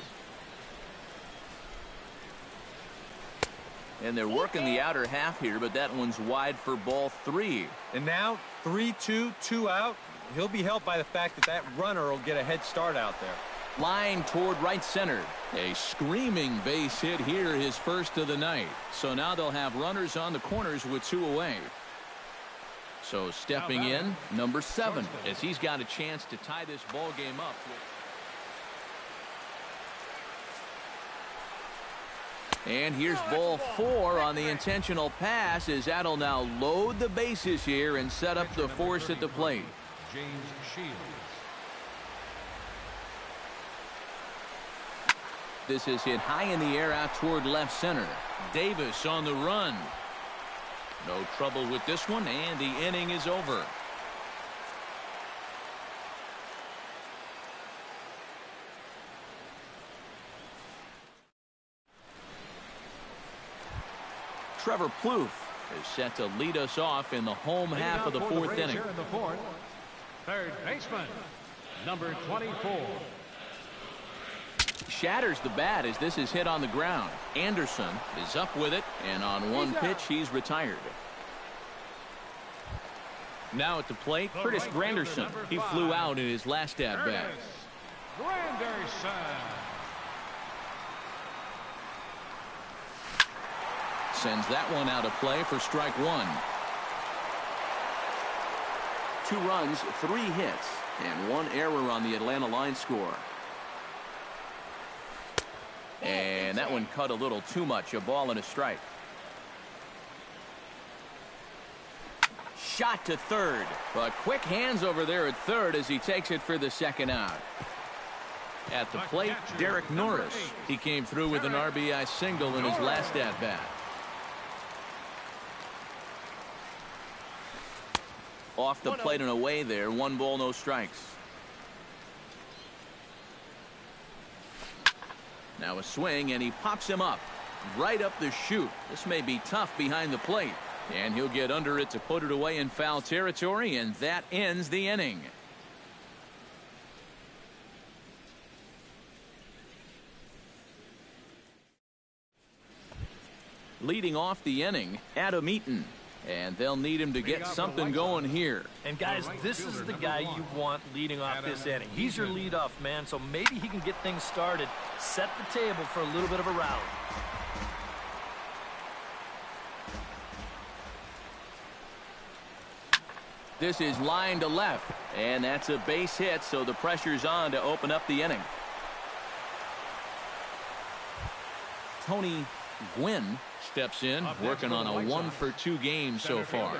And they're working the outer half here, but that one's wide for ball 3. And now 3-2, 2 out. He'll be helped by the fact that that runner will get a head start out there. Line toward right center. A screaming base hit here, his first of the night. So now they'll have runners on the corners with 2 away. So stepping in, number 7, as he's got a chance to tie this ball game up. And here's ball 4 on the intentional pass, as that'll now load the bases here and set up the force at the plate. James Shields. This is hit high in the air out toward left center. Davis on the run. No trouble with this one, and the inning is over. Trevor Plouffe is set to lead us off in the home half of the fourth inning. In the fourth, third baseman, number 24. Shatters the bat as this is hit on the ground. Anderson is up with it, and on one pitch he's retired. Now at the plate, Curtis Granderson. He flew out in his last at bat. Granderson. Sends that one out of play for strike 1. 2 runs, 3 hits, and 1 error on the Atlanta line score. And that one cut a little too much. A ball and a strike. Shot to third. But quick hands over there at third as he takes it for the second out. At the plate, Derek Norris. He came through with an RBI single in his last at bat. Off the plate and away there. 1 ball, no strikes. Now a swing, and he pops him up right up the chute. This may be tough behind the plate, and he'll get under it to put it away in foul territory, and that ends the inning. Leading off the inning, Adam Eaton. And they'll need him to get something going here. And guys, this is the guy you want leading off this inning. He's your leadoff man, so maybe he can get things started, set the table for a little bit of a rally. This is line to left, and that's a base hit, so the pressure's on to open up the inning. Tony Gwynn steps in, working on a 1-for-2 game so far.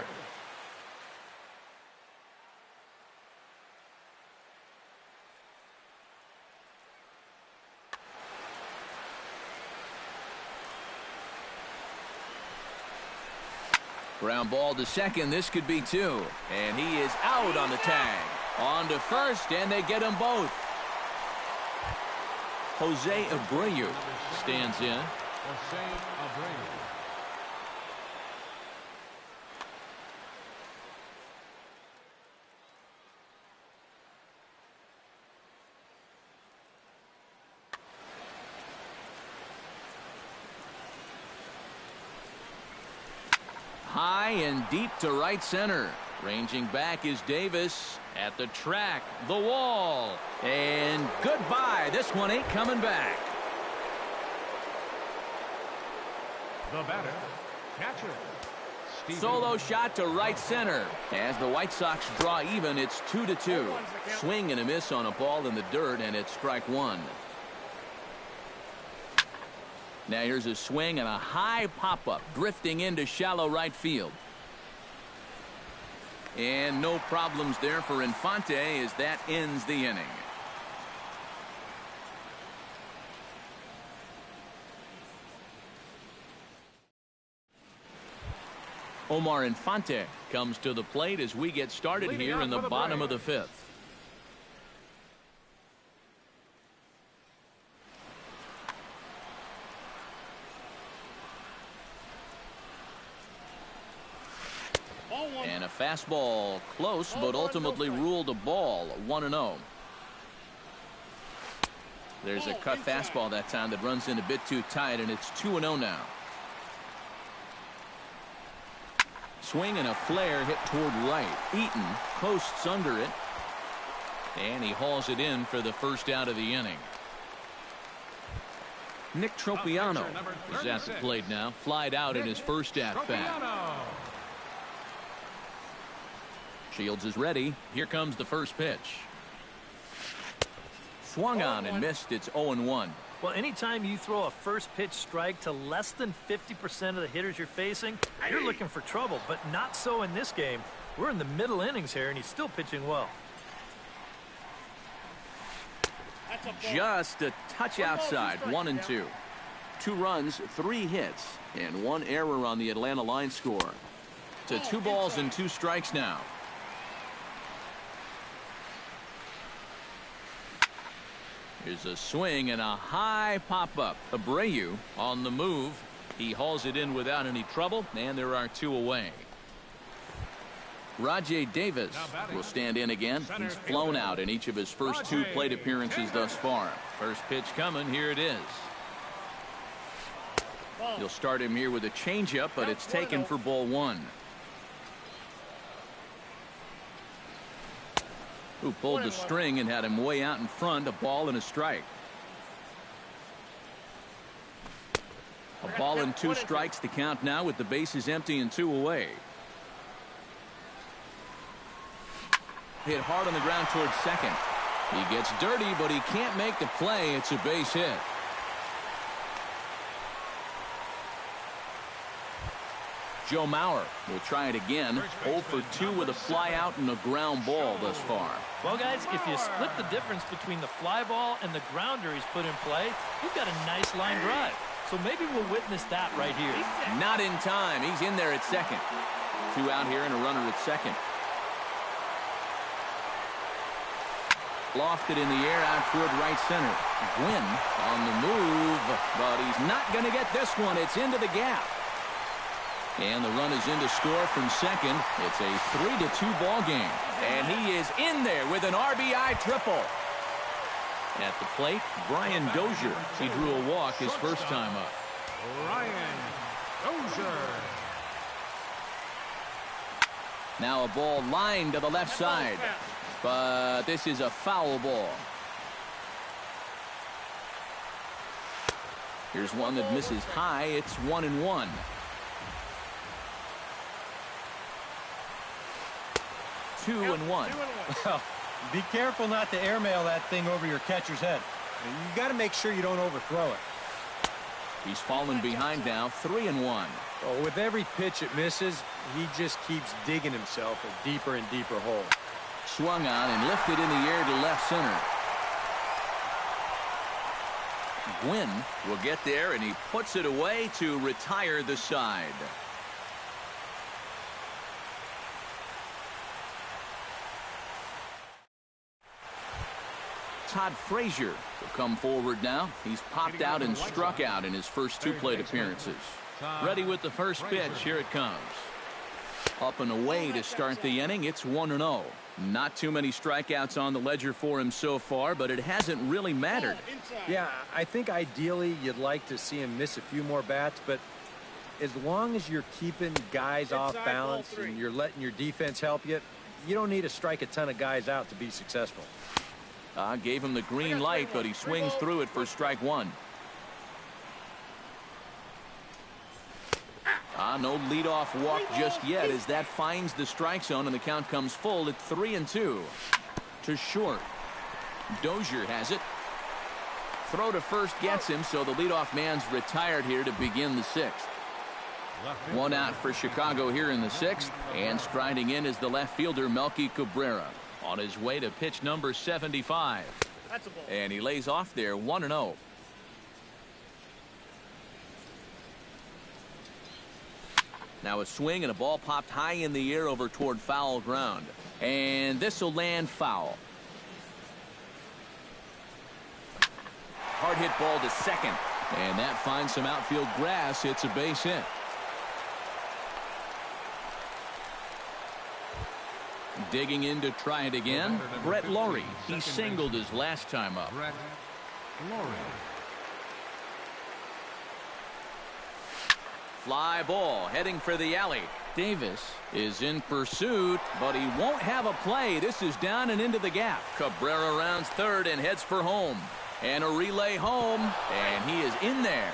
Ground ball to second. This could be 2. And he is out on the tag. On to first, and they get them both. Jose Abreu stands in. Jose Abreu. High and deep to right center. Ranging back is Davis. At the track, the wall. And goodbye. This one ain't coming back. The batter, catcher. Solo shot to right center. As the White Sox draw even, it's 2-2. Swing and a miss on a ball in the dirt, and it's strike 1. Now here's a swing and a high pop-up, drifting into shallow right field. And no problems there for Infante as that ends the inning. Omar Infante comes to the plate as we get started here in the bottom of the 5th. And a fastball close, but ultimately ruled a ball. 1-0. There's a cut fastball that time that runs in a bit too tight, and it's 2-0 now. Swing and a flare hit toward right. Eaton posts under it, and he hauls it in for the first out of the inning. Nick Tropiano is at the plate now. Flied out in his first at-bat. Shields is ready. Here comes the first pitch. Swung on and missed. It's 0-1. Well, anytime you throw a first pitch strike to less than 50% of the hitters you're facing, you're looking for trouble, but not so in this game. We're in the middle innings here, and he's still pitching well. Just a touch outside, 1-2. 2 runs, 3 hits, and 1 error on the Atlanta line score. To 2 balls and 2 strikes now. Here's a swing and a high pop-up. Abreu on the move. He hauls it in without any trouble, and there are 2 away. Rajay Davis will stand in again. He's flown out in each of his first 2 plate appearances thus far. First pitch coming. Here it is. You'll start him here with a changeup, but it's taken for ball 1. Who pulled the string and had him way out in front. A ball and a strike. A ball and 2 strikes to count now with the bases empty and 2 away. Hit hard on the ground towards second. He gets dirty, but he can't make the play. It's a base hit. Joe Mauer will try it again. 0 for 2 with a fly out and a ground ball thus far. Well, guys, if you split the difference between the fly ball and the grounder he's put in play, you've got a nice line drive. So maybe we'll witness that right here. Not in time. He's in there at second. 2 out here and a runner at second. Lofted in the air out toward right center. Gwynn on the move, but he's not going to get this one. It's into the gap. And the run is in to score from second. It's a 3-2 ball game. And he is in there with an RBI triple. At the plate, Brian Dozier. He drew a walk his first time up. Brian Dozier. Now a ball lined to the left side. But this is a foul ball. Here's one that misses high. It's 1-1. Two and one. Well, be careful not to airmail that thing over your catcher's head. You got to make sure you don't overthrow it. He's fallen behind now, 3-1. Well, with every pitch it misses, he just keeps digging himself a deeper and deeper hole. Swung on and lifted in the air to left center. Gwynn will get there, and he puts it away to retire the side. Todd Frazier will come forward now. He's popped out and struck out in his first 2 plate appearances. Ready with the first pitch. Here it comes. Up and away to start the inning. It's 1-0. Not too many strikeouts on the ledger for him so far, but it hasn't really mattered. Yeah, I think ideally you'd like to see him miss a few more bats, but as long as you're keeping guys off balance and you're letting your defense help you, you don't need to strike a ton of guys out to be successful. Gave him the green light, but he swings through it for strike 1. No leadoff walk just yet as that finds the strike zone and the count comes full at 3-2. To short. Dozier has it. Throw to first gets him, so the leadoff man's retired here to begin the 6th. 1 out for Chicago here in the 6th, and striding in is the left fielder Melky Cabrera on his way to pitch number 75. And he lays off there 1-0. Now a swing and a ball popped high in the air over toward foul ground. And this will land foul. Hard hit ball to second. And that finds some outfield grass. It's a base hit. Digging in to try it again. Brett Laurie. He singled his last time up. Brett Laurie. Fly ball heading for the alley. Davis is in pursuit, but he won't have a play. This is down and into the gap. Cabrera rounds third and heads for home. And a relay home, and he is in there.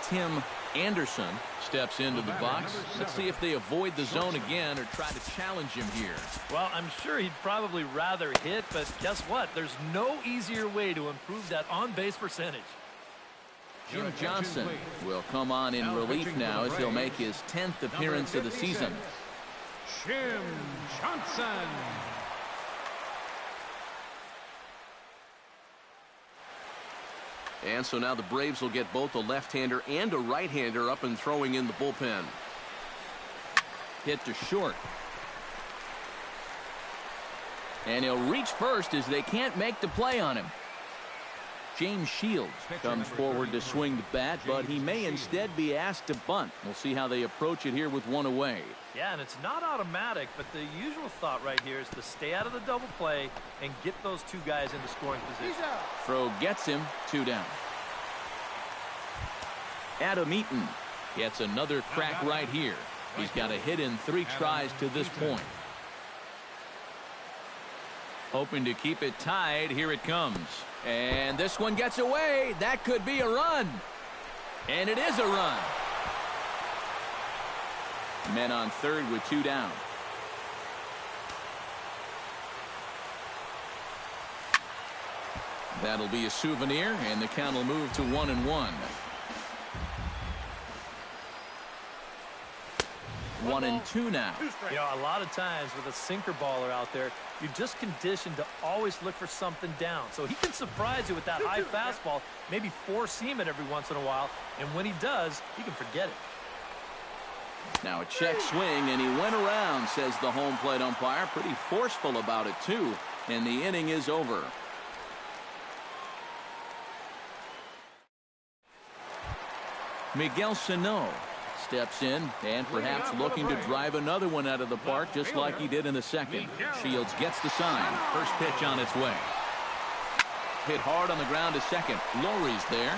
Tim Anderson steps into the box. Let's see if they avoid the zone again or try to challenge him here. Well, I'm sure he'd probably rather hit, but guess what? There's no easier way to improve that on-base percentage. Jim Johnson will come on in relief now as he'll make his 10th appearance of the season. Jim Johnson. And so now the Braves will get both a left-hander and a right-hander up and throwing in the bullpen. Hit to short. And he'll reach first as they can't make the play on him. James Shields comes forward to swing the bat, but he may instead be asked to bunt. We'll see how they approach it here with one away. Yeah, and it's not automatic, but the usual thought right here is to stay out of the double play and get those two guys into scoring position. Throw gets him, 2 down. Adam Eaton gets another crack right here. He's got a hit in 3 tries to this point. Hoping to keep it tied. Here it comes. And this one gets away. That could be a run. And it is a run. Men on third with 2 down. That'll be a souvenir, and the count will move to 1-1. 1-2 now. You know, a lot of times with a sinker baller out there, you're just conditioned to always look for something down. So he can surprise you with that high fastball, maybe 4-seam it every once in a while, and when he does, he can forget it. Now a check swing, and he went around, says the home plate umpire. Pretty forceful about it, too, and the inning is over. Miguel Sano steps in and perhaps looking to drive another one out of the park just like he did in the second. Shields gets the sign. First pitch on its way. Hit hard on the ground to second. Lowry's there.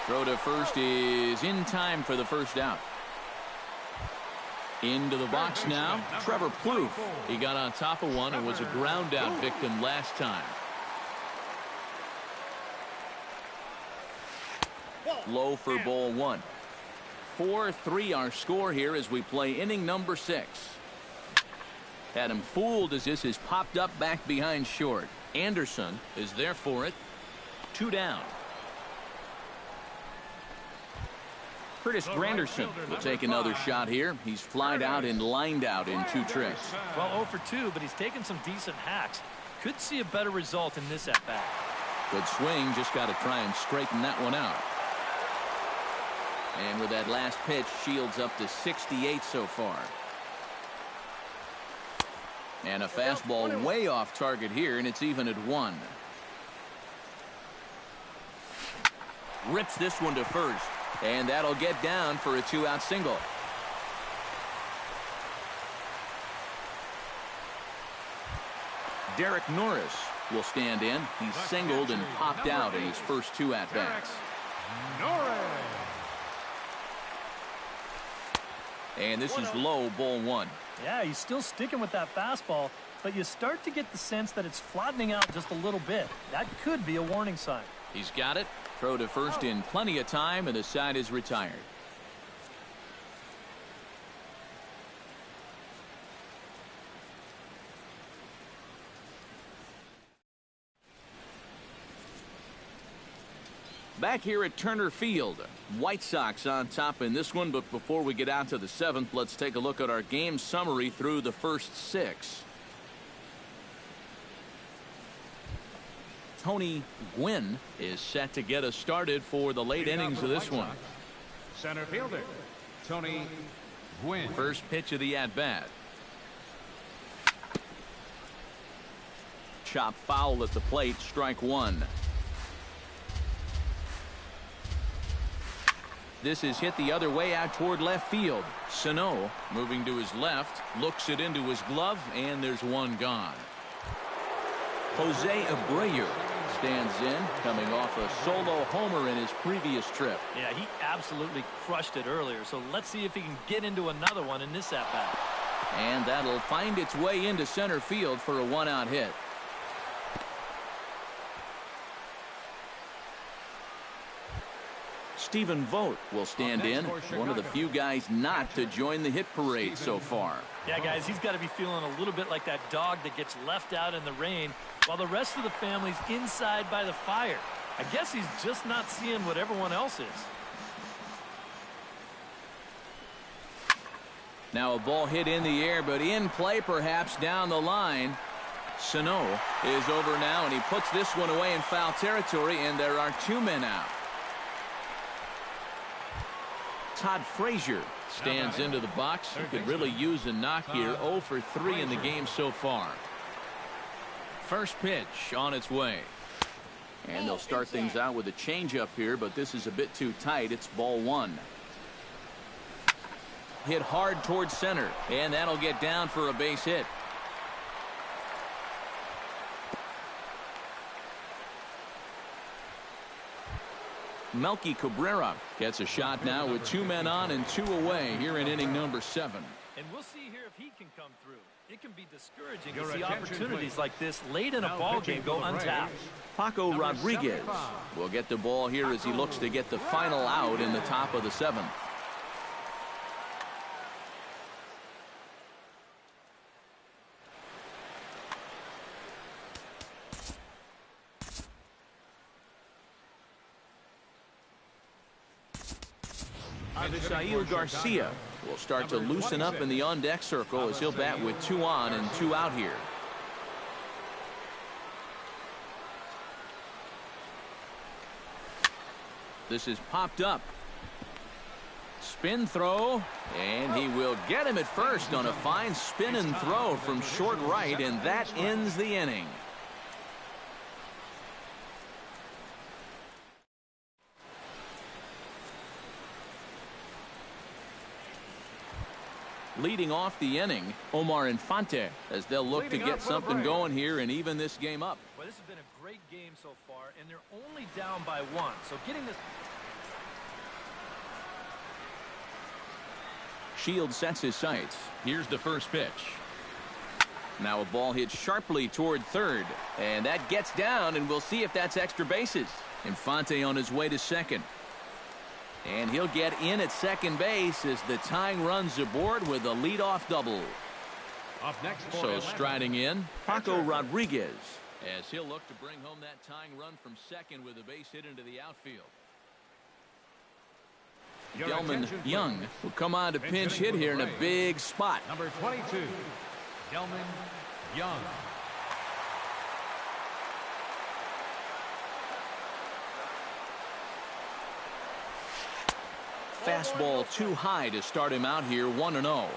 Throw to first is in time for the first out. Into the box now, Trevor Plouffe. He got on top of one and was a ground out victim last time. Low for ball 1. 4-3 our score here as we play inning number 6. Had him fooled as this is popped up back behind short. Anderson is there for it. 2 down. Curtis Granderson will take another shot here. He's flied out and lined out in 2 trips. Well, 0 for 2, but he's taken some decent hacks. Could see a better result in this at-bat. Good swing, just got to try and straighten that one out. And with that last pitch, Shields up to 68 so far. And a fastball way off target here, and it's even at 1. Rips this one to first, and that'll get down for a 2-out single. Derek Norris will stand in. He's singled and popped out in his first 2 at-bats. And this is low, ball 1. Yeah, he's still sticking with that fastball, but you start to get the sense that it's flattening out just a little bit. That could be a warning sign. He's got it. Throw to first in plenty of time, and the side is retired. Back here at Turner Field, White Sox on top in this one, but before we get out to the 7th, let's take a look at our game summary through the first 6. Tony Gwynn is set to get us started for the late innings of this one. Center fielder, Tony Gwynn. First pitch of the at-bat. Chop foul at the plate, strike 1. This is hit the other way out toward left field. Sano moving to his left, looks it into his glove, and there's one gone. Jose Abreu stands in, coming off a solo homer in his previous trip. Yeah, he absolutely crushed it earlier, so let's see if he can get into another one in this at-bat. And that'll find its way into center field for a 1-out hit. Stephen Vogt will stand in, one of the few guys not to join the hit parade so far. Yeah, guys, he's got to be feeling a little bit like that dog that gets left out in the rain while the rest of the family's inside by the fire. I guess he's just not seeing what everyone else is. Now a ball hit in the air, but in play perhaps down the line. Sano is over now, and he puts this one away in foul territory, and there are 2 men out. Todd Frazier stands into the box. He could really use a knock here. 0 for 3 in the game so far. First pitch on its way. And they'll start things out with a changeup here, but this is a bit too tight. It's ball 1. Hit hard towards center, and that'll get down for a base hit. Melky Cabrera gets a shot now with 2 men on and 2 away here in inning number 7. And we'll see here if he can come through. It can be discouraging to see opportunities like this late in a ball game go untapped. Paco Rodriguez will get the ball here as he looks to get the final out in the top of the 7th. Avisail Garcia will start to loosen up in the on-deck circle as he'll bat with 2 on and 2 out here. This is popped up. Spin throw, and he will get him at first on a fine spin and throw from short right, and that ends the inning. Leading off the inning, Omar Infante, as they'll look to get something going here and even this game up. Well, this has been a great game so far, and they're only down by 1. So getting this... Shield sets his sights. Here's the first pitch. Now a ball hit sharply toward third, and that gets down, and we'll see if that's extra bases. Infante on his way to second. And he'll get in at second base as the tying run's aboard with a leadoff double. Up next, so striding in, Paco Rodriguez, as he'll look to bring home that tying run from second with a base hit into the outfield. Gelman Young will come on to pinch hit here in a big spot. Number 22, Gelman Young. Fastball too high to start him out here, 1-0.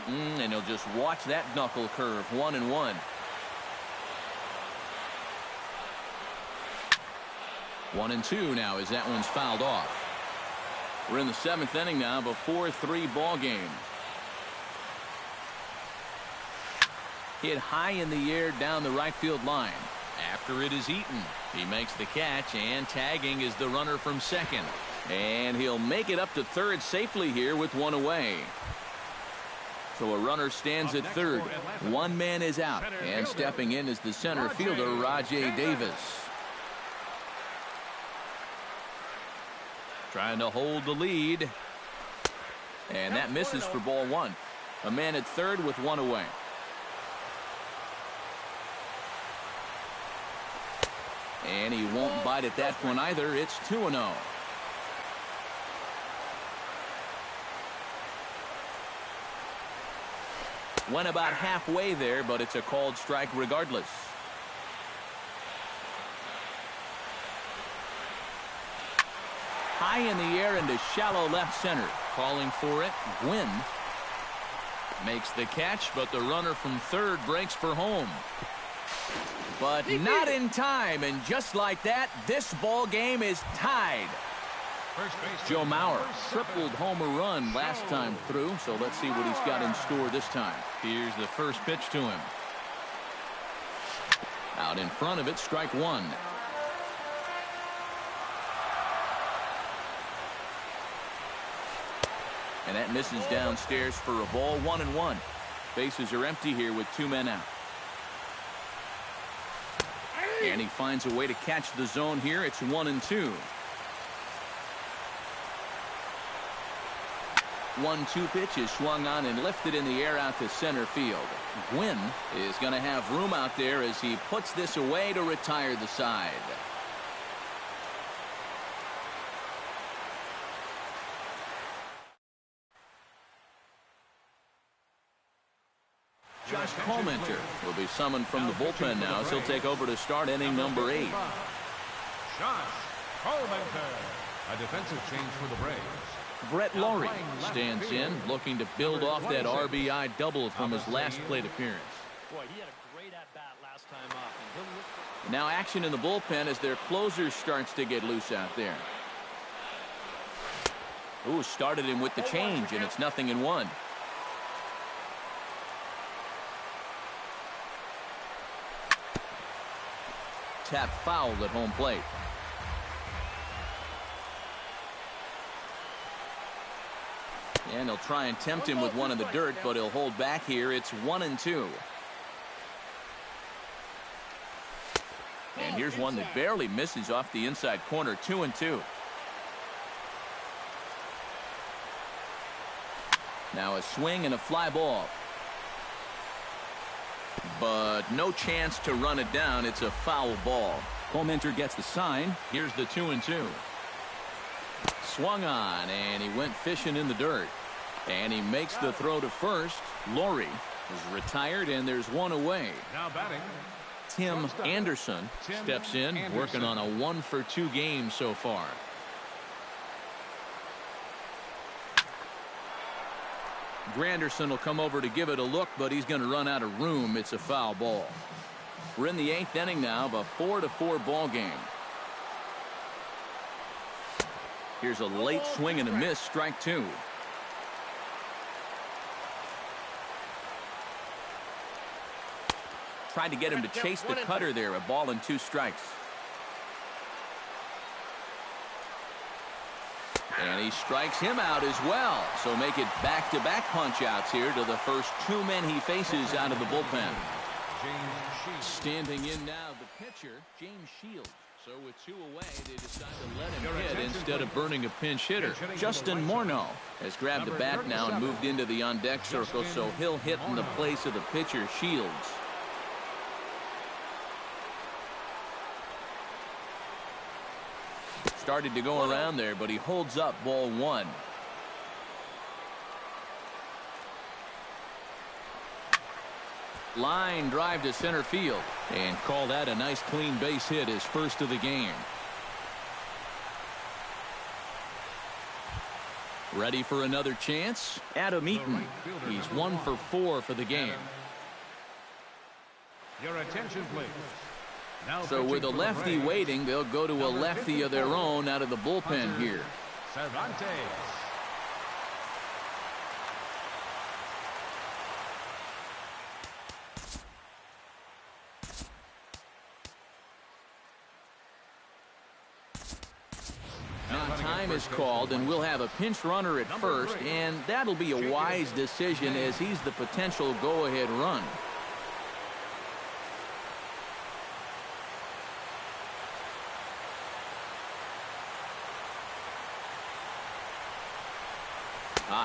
And he'll just watch that knuckle curve, 1-1. One and 2 now as that one's fouled off. We're in the 7th inning now of a 4-3 ball game. Hit high in the air down the right field line. After it is eaten, he makes the catch, and tagging is the runner from second. And he'll make it up to third safely here with 1 away. So a runner stands at third. 1 man is out, and stepping in is the center fielder, Rajay Davis. Trying to hold the lead. And that misses for ball 1. A man at third with 1 away. And he won't bite at that one either. It's 2-0. Went about halfway there, but it's a called strike regardless. High in the air into shallow left center. Calling for it, Gwynn makes the catch, but the runner from third breaks for home. But not in time, and just like that, this ball game is tied. Joe Mauer tripled homer run last time through, so let's see what he's got in store this time. Here's the first pitch to him. Out in front of it, strike 1. And that misses downstairs for a ball, 1-1. Bases are empty here with 2 men out. And he finds a way to catch the zone here. It's 1-2. 1-2 pitch is swung on and lifted in the air out to center field. Gwynn is going to have room out there as he puts this away to retire the side. Josh Colmenter will be summoned from the bullpen now as he'll take over to start inning number 8. Josh Colmenter, a defensive change for the Braves. Brett Laurie stands in, looking to build off that RBI double from his last plate appearance. Boy, he had a great at-bat last time off. Now action in the bullpen as their closer starts to get loose out there. Ooh, started him with the change, and it's 0-1. Tap fouled at home plate. And he'll try and tempt him with one in the dirt, but he'll hold back here. It's 1-2. And here's one that barely misses off the inside corner. 2-2. Now a swing and a fly ball. But no chance to run it down. It's a foul ball. Colmenter gets the sign. Here's the 2-2. Swung on, and he went fishing in the dirt. And he makes the throw to first. Laurie is retired, and there's one away. Now batting, Tim Anderson steps in, working on a 1-for-2 game so far. Granderson will come over to give it a look, but he's going to run out of room. It's a foul ball. We're in the 8th inning now of a 4-4 ball game. Here's a late swing and a miss, strike 2. Tried to get him to chase the cutter there. A ball and 2 strikes. And he strikes him out as well. So make it back-to-back punch-outs here to the first 2 men he faces out of the bullpen. Standing in now, the pitcher, James Shields. So with 2 away, they decide to let him hit instead of burning a pinch hitter. Justin Morneau has grabbed the bat now and moved into the on-deck circle, so he'll hit in the place of the pitcher, Shields. Started to go around there, but he holds up ball 1. Line drive to center field, and call that a nice clean base hit, his first of the game. Ready for another chance? Adam Eaton. He's 1-for-4 for the game. Your attention, please. So with a lefty waiting, they'll go to a lefty of their own out of the bullpen here. Cervantes. Now time is called, and we'll have a pinch runner at first, and that'll be a wise decision as he's the potential go-ahead run.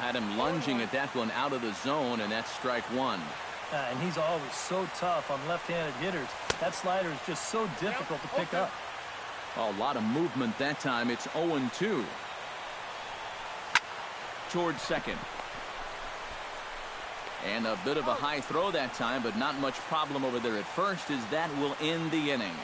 Had him lunging at that one out of the zone, and that's strike 1. And he's always so tough on left-handed hitters. That slider is just so difficult to pick up. A lot of movement that time. It's 0-2. Towards second. And a bit of a high throw that time, but not much problem over there at first, as that will end the inning.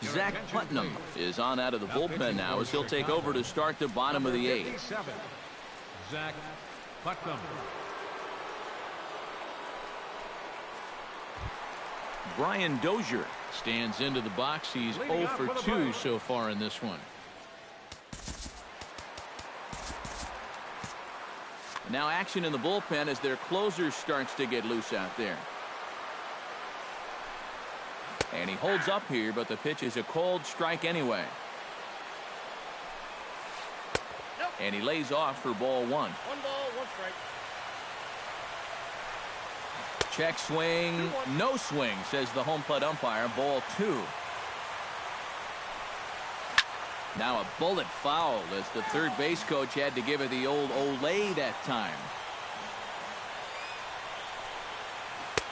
Zach Putnam is on out of the bullpen now as he'll take over to start the bottom of the 8th. Zach Putnam. Brian Dozier stands into the box. He's 0-for-2 so far in this one. Now action in the bullpen as their closer starts to get loose out there. And he holds up here, but the pitch is a cold strike anyway. And he lays off for ball one. 1 ball, 1 strike. Check swing, no swing, says the home plate umpire. Ball 2. Now a bullet foul as the third base coach had to give it the old Olay that time.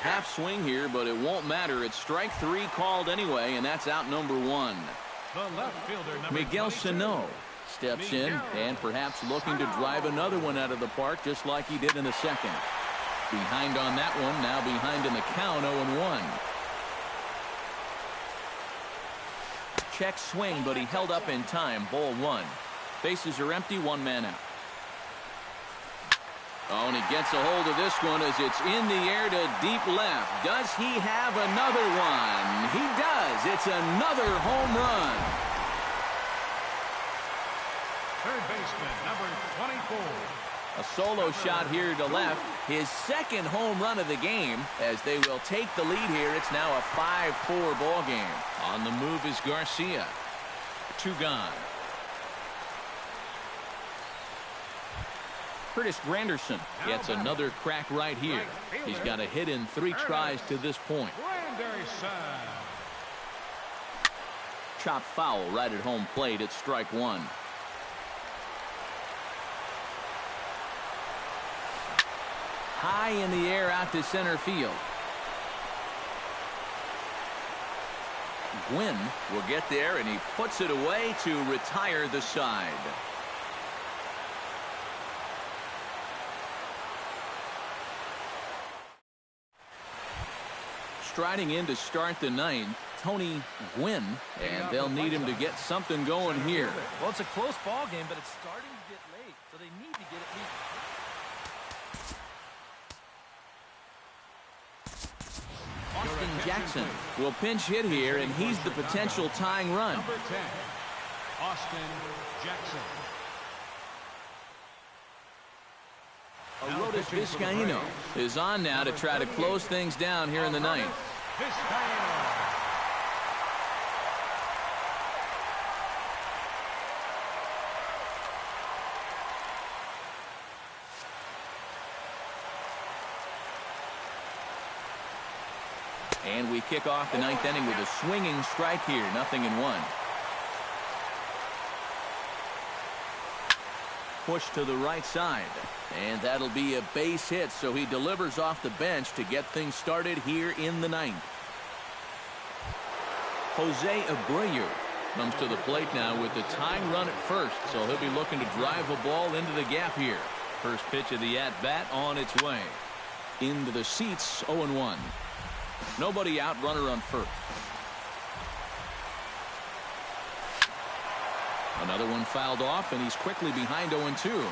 Half swing here, but it won't matter. It's strike 3 called anyway, and that's out number 1. The left fielder, number Miguel 22. Sano steps in and perhaps looking to drive another one out of the park just like he did in the second. Behind on that one, now behind in the count, 0-1. Check swing, but he held up in time. Ball 1. Bases are empty, 1 man out. Oh, and he gets a hold of this one as it's in the air to deep left. Does he have another one? He does. It's another home run. Third baseman, number 24. A solo shot here to left. His second home run of the game as they will take the lead here. It's now a 5-4 ball game. On the move is Garcia. 2 gone. Curtis Granderson gets another crack right here. He's got a hit in 3 tries to this point. Granderson. Chop foul right at home plate. It's strike 1. High in the air out to center field. Gwynn will get there, and he puts it away to retire the side. Striding in to start the 9th, Tony Gwynn, and they'll need him to get something going here. Well, it's a close ball game, but it's starting to get late, so they need to get at least. Austin Jackson will pinch hit here, and he's the potential tying run. Number 10, Austin Jackson. Arodys Vizcaino is on now to try to close things down here in the 9th. Vizcaino. And we kick off the 9th inning with a swinging strike here. 0-1. Push to the right side. And that'll be a base hit, so he delivers off the bench to get things started here in the 9th. Jose Abreu comes to the plate now with the tying run at first, so he'll be looking to drive a ball into the gap here. First pitch of the at-bat on its way. Into the seats, 0-1. Nobody out, runner on first. Another one fouled off, and he's quickly behind 0-2.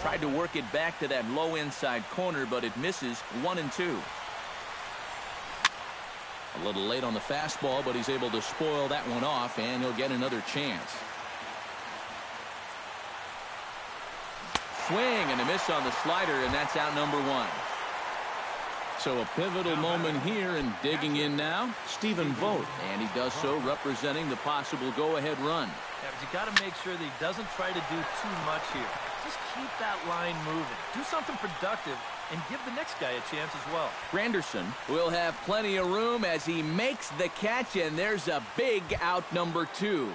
Tried to work it back to that low inside corner, but it misses. 1-2. A little late on the fastball, but he's able to spoil that one off, and he'll get another chance. Swing and a miss on the slider, and that's out number 1. So a pivotal moment here, and digging in now, Stephen Vogt, and he does so representing the possible go-ahead run. Yeah, but you got to make sure that he doesn't try to do too much here. Just keep that line moving. Do something productive and give the next guy a chance as well. Granderson will have plenty of room as he makes the catch, and there's a big out number 2.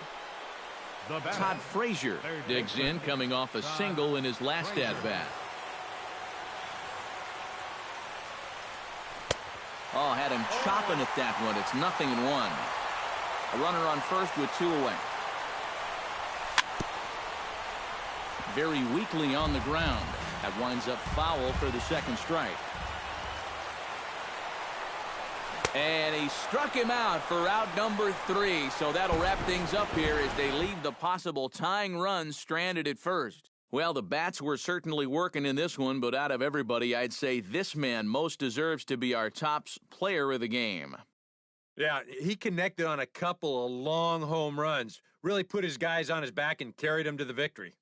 Todd Frazier digs in, coming off a single in his last at-bat. Oh, had him chopping at that one. It's 0-1. A runner on first with 2 away. Very weakly on the ground. That winds up foul for the second strike. And he struck him out for out number 3. So that'll wrap things up here as they leave the possible tying run stranded at first. Well, the bats were certainly working in this one, but out of everybody, I'd say this man most deserves to be our top player of the game. Yeah, he connected on a couple of long home runs. Really put his guys on his back and carried them to the victory.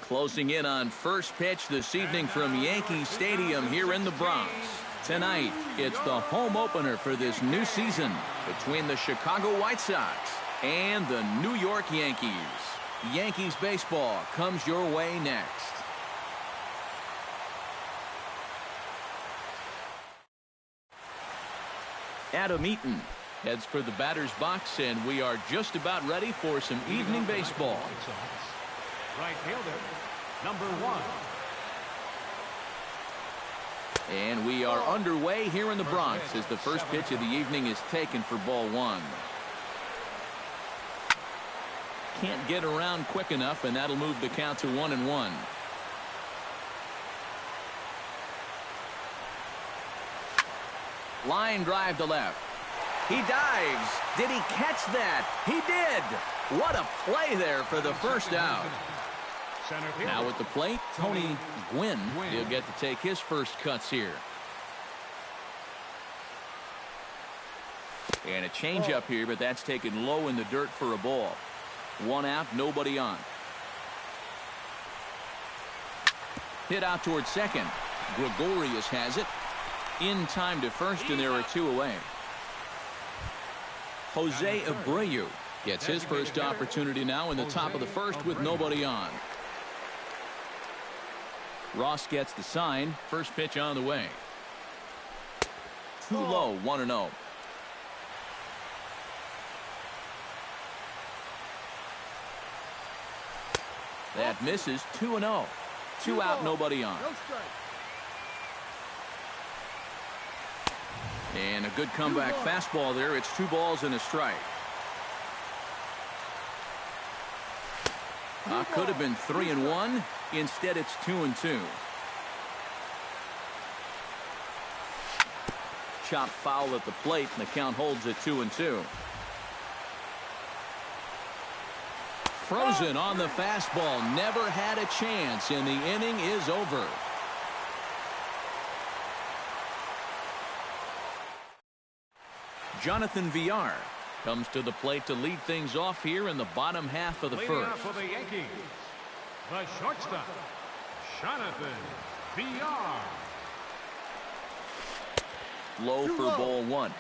Closing in on first pitch this evening from Yankee Stadium here in the Bronx. Tonight, it's the home opener for this new season between the Chicago White Sox and the New York Yankees. Yankees baseball comes your way next. Adam Eaton heads for the batter's box, and we are just about ready for some evening baseball. Right fielder, number 1. And we are underway here in the Bronx as the first pitch of the evening is taken for ball 1. Can't get around quick enough, and that'll move the count to 1-1. Line drive to left. He dives. Did he catch that? He did. What a play there for the first out. Now at the plate, Tony Gwynn. He'll get to take his first cuts here. And a changeup here, but that's taken low in the dirt for a ball. 1 out, nobody on. Hit out towards second. Gregorius has it. In time to first, and there are 2 away. Jose Abreu gets his first opportunity now in the top of the first with nobody on. Ross gets the sign. First pitch on the way. Too low, 1-0. That misses. 2-0. 2 out, nobody on. And a good comeback fastball there. It's 2 balls and a strike. Could have been 3-1. Instead, it's 2-2. Chop foul at the plate, and the count holds at 2-2. Frozen on the fastball. Never had a chance, and the inning is over. Jonathan Villar comes to the plate to lead things off here in the bottom half of the first. For the Yankees, the shortstop, Jonathan Villar. Low for ball 1.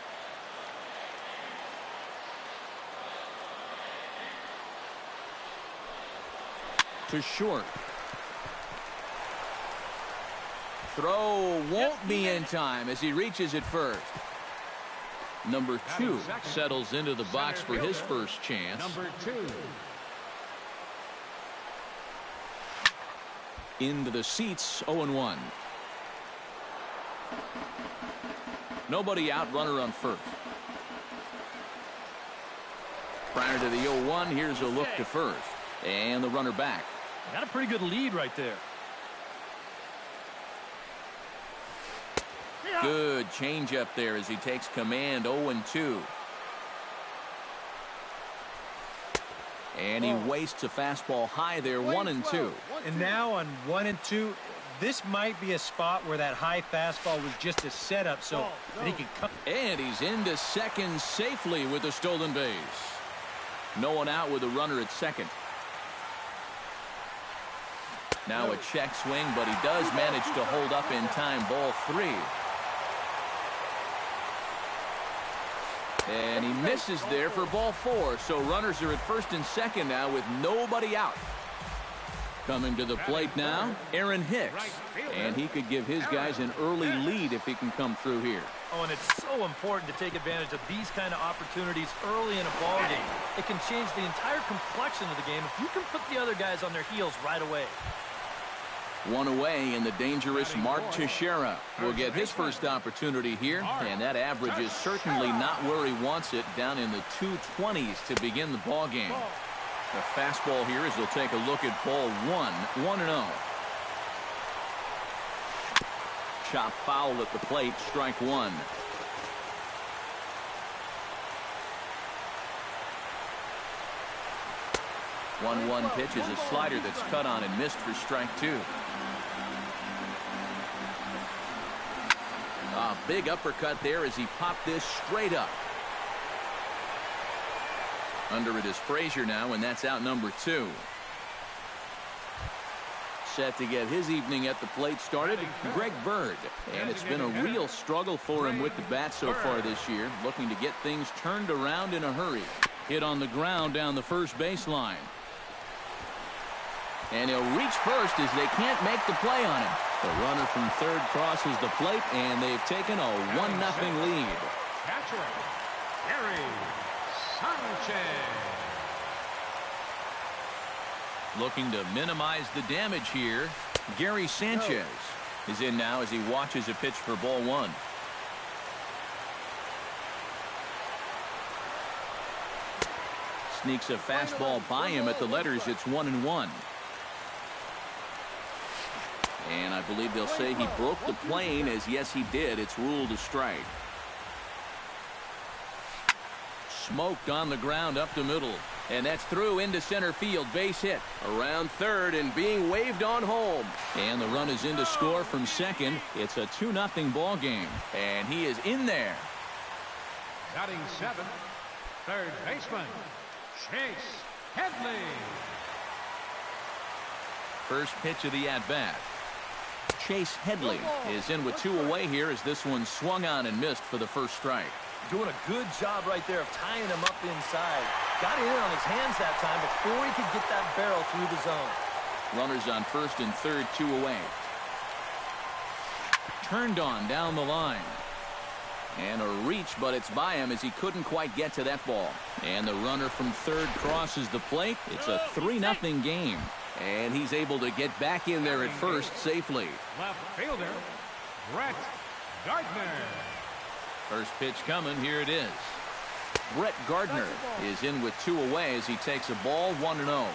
To short. Throw won't be in time as he reaches it first. Number 2 settles into the box for his first chance. Number 2. Into the seats, 0-1. Nobody out, runner on first. Prior to the 0-1, here's a look to first. And the runner back. Got a pretty good lead right there. Good changeup there as he takes command. 0-2. And he wastes a fastball high there. 1-2. And now on 1-2, this might be a spot where that high fastball was just a setup so that he can come. And he's into second safely with a stolen base. No one out with a runner at second. Now a check swing, but he does manage to hold up in time. Ball 3. And he misses there for ball 4. So runners are at first and second now with nobody out. Coming to the plate now, Aaron Hicks. And he could give his guys an early lead if he can come through here. Oh, and it's so important to take advantage of these kind of opportunities early in a ball game. It can change the entire complexion of the game if you can put the other guys on their heels right away. 1 away, and the dangerous Mark Teixeira will get his first opportunity here, and that average is certainly not where he wants it, down in the 220s to begin the ball game. The fastball here as he'll take a look at ball 1, 1-0. Chop foul at the plate, strike 1. One pitch is a slider that's cut on and missed for strike 2. A big uppercut there as he popped this straight up. Under it is Frazier now, and that's out number 2. set to get his evening at the plate started, Greg Bird. And it's been a real struggle for him with the bat so far this year, looking to get things turned around in a hurry. Hit on the ground down the first baseline. And he'll reach first as they can't make the play on him. The runner from third crosses the plate, and they've taken a 1-0 lead. Catcher, Gary Sanchez. Looking to minimize the damage here. Gary Sanchez is in now as he watches a pitch for ball one. Sneaks a fastball by him at the letters. It's 1-1. And I believe they'll say he broke the plane, as yes he did. It's ruled a strike. Smoked on the ground up the middle. And that's through into center field. Base hit. Around third and being waved on home. And the run is in to score from second. It's a 2-0 ball game. And he is in there. Batting seventh, third baseman, Chase Headley. First pitch of the at-bat. Chase Headley is in with 2 away here as this one swung on and missed for the first strike. Doing a good job right there of tying him up inside. Got it in on his hands that time before he could get that barrel through the zone. Runners on first and third, 2 away. Turned on down the line. And a reach, but it's by him as he couldn't quite get to that ball. And the runner from third crosses the plate. It's a 3-0 game. And he's able to get back in there at first safely. Left fielder, Brett Gardner. First pitch coming. Here it is. Brett Gardner is in with 2 away as he takes a ball 1-0.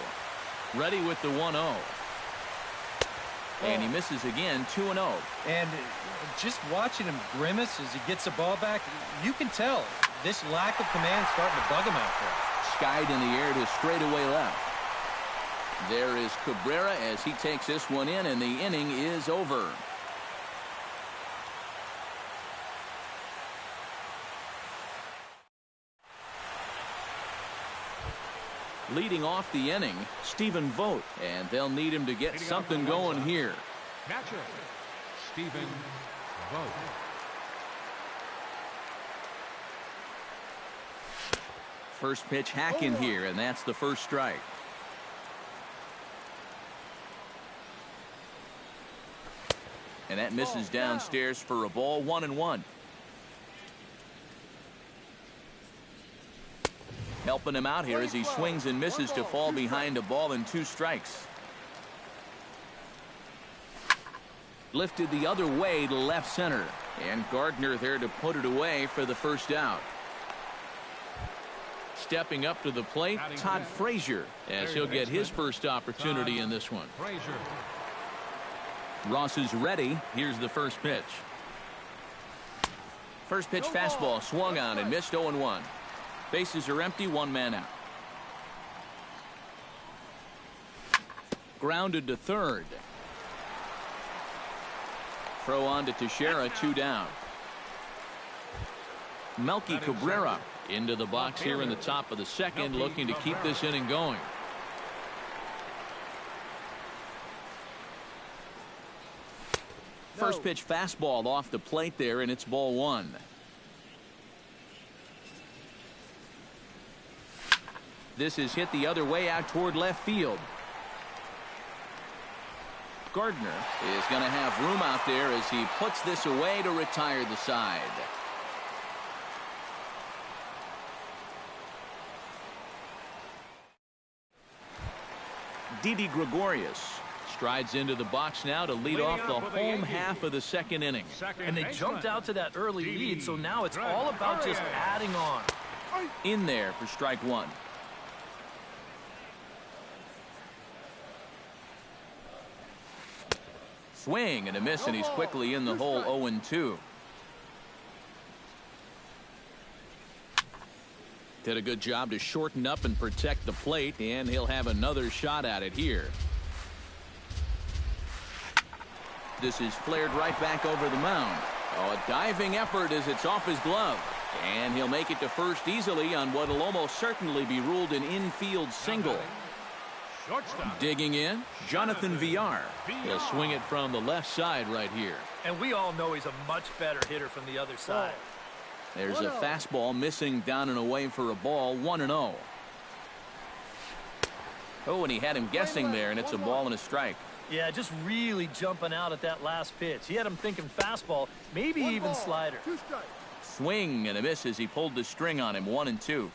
Ready with the 1-0. And he misses again, 2-0. And just watching him grimace as he gets the ball back, you can tell this lack of command starting to bug him out there. Skied in the air to straightaway left. There is Cabrera as he takes this one in, and the inning is over. Leading off the inning, Stephen Vogt, and they'll need him to get something going here. Catcher, Stephen Vogt. First pitch hack in here, and that's the first strike. And that misses downstairs for a ball, 1-1. Helping him out here as he swings and misses to fall behind a ball and 2 strikes. Lifted the other way to left center. And Gardner there to put it away for the first out. Stepping up to the plate, Todd Frazier, as he'll get his first opportunity in this one. Ross is ready. Here's the first pitch. First pitch fastball swung on and missed, 0-1. Bases are empty, 1 man out. Grounded to third. Throw on to Teixeira, 2 down. Melky Cabrera into the box here in the top of the second, looking to keep this inning going. First pitch fastball off the plate there, and it's ball 1. This is hit the other way out toward left field. Gardner is going to have room out there as he puts this away to retire the side. Didi Gregorius strides into the box now to lead off the home half of the second inning. And they jumped out to that early lead, so now it's all about just adding on. In there for strike 1. Swing and a miss, and he's quickly in the hole, 0-2. Did a good job to shorten up and protect the plate, and he'll have another shot at it here. This is flared right back over the mound. Oh, a diving effort as it's off his glove. And he'll make it to first easily on what will almost certainly be ruled an infield single. Shortstop. Digging in, Jonathan Villar. He'll swing it from the left side right here. And we all know he's a much better hitter from the other side. There's a fastball missing down and away for a ball, 1-0. Oh, and he had him guessing there, and it's a ball and a strike. Yeah, just really jumping out at that last pitch. He had him thinking fastball, maybe even slider. 2 strikes. Swing and a miss as he pulled the string on him, 1-2.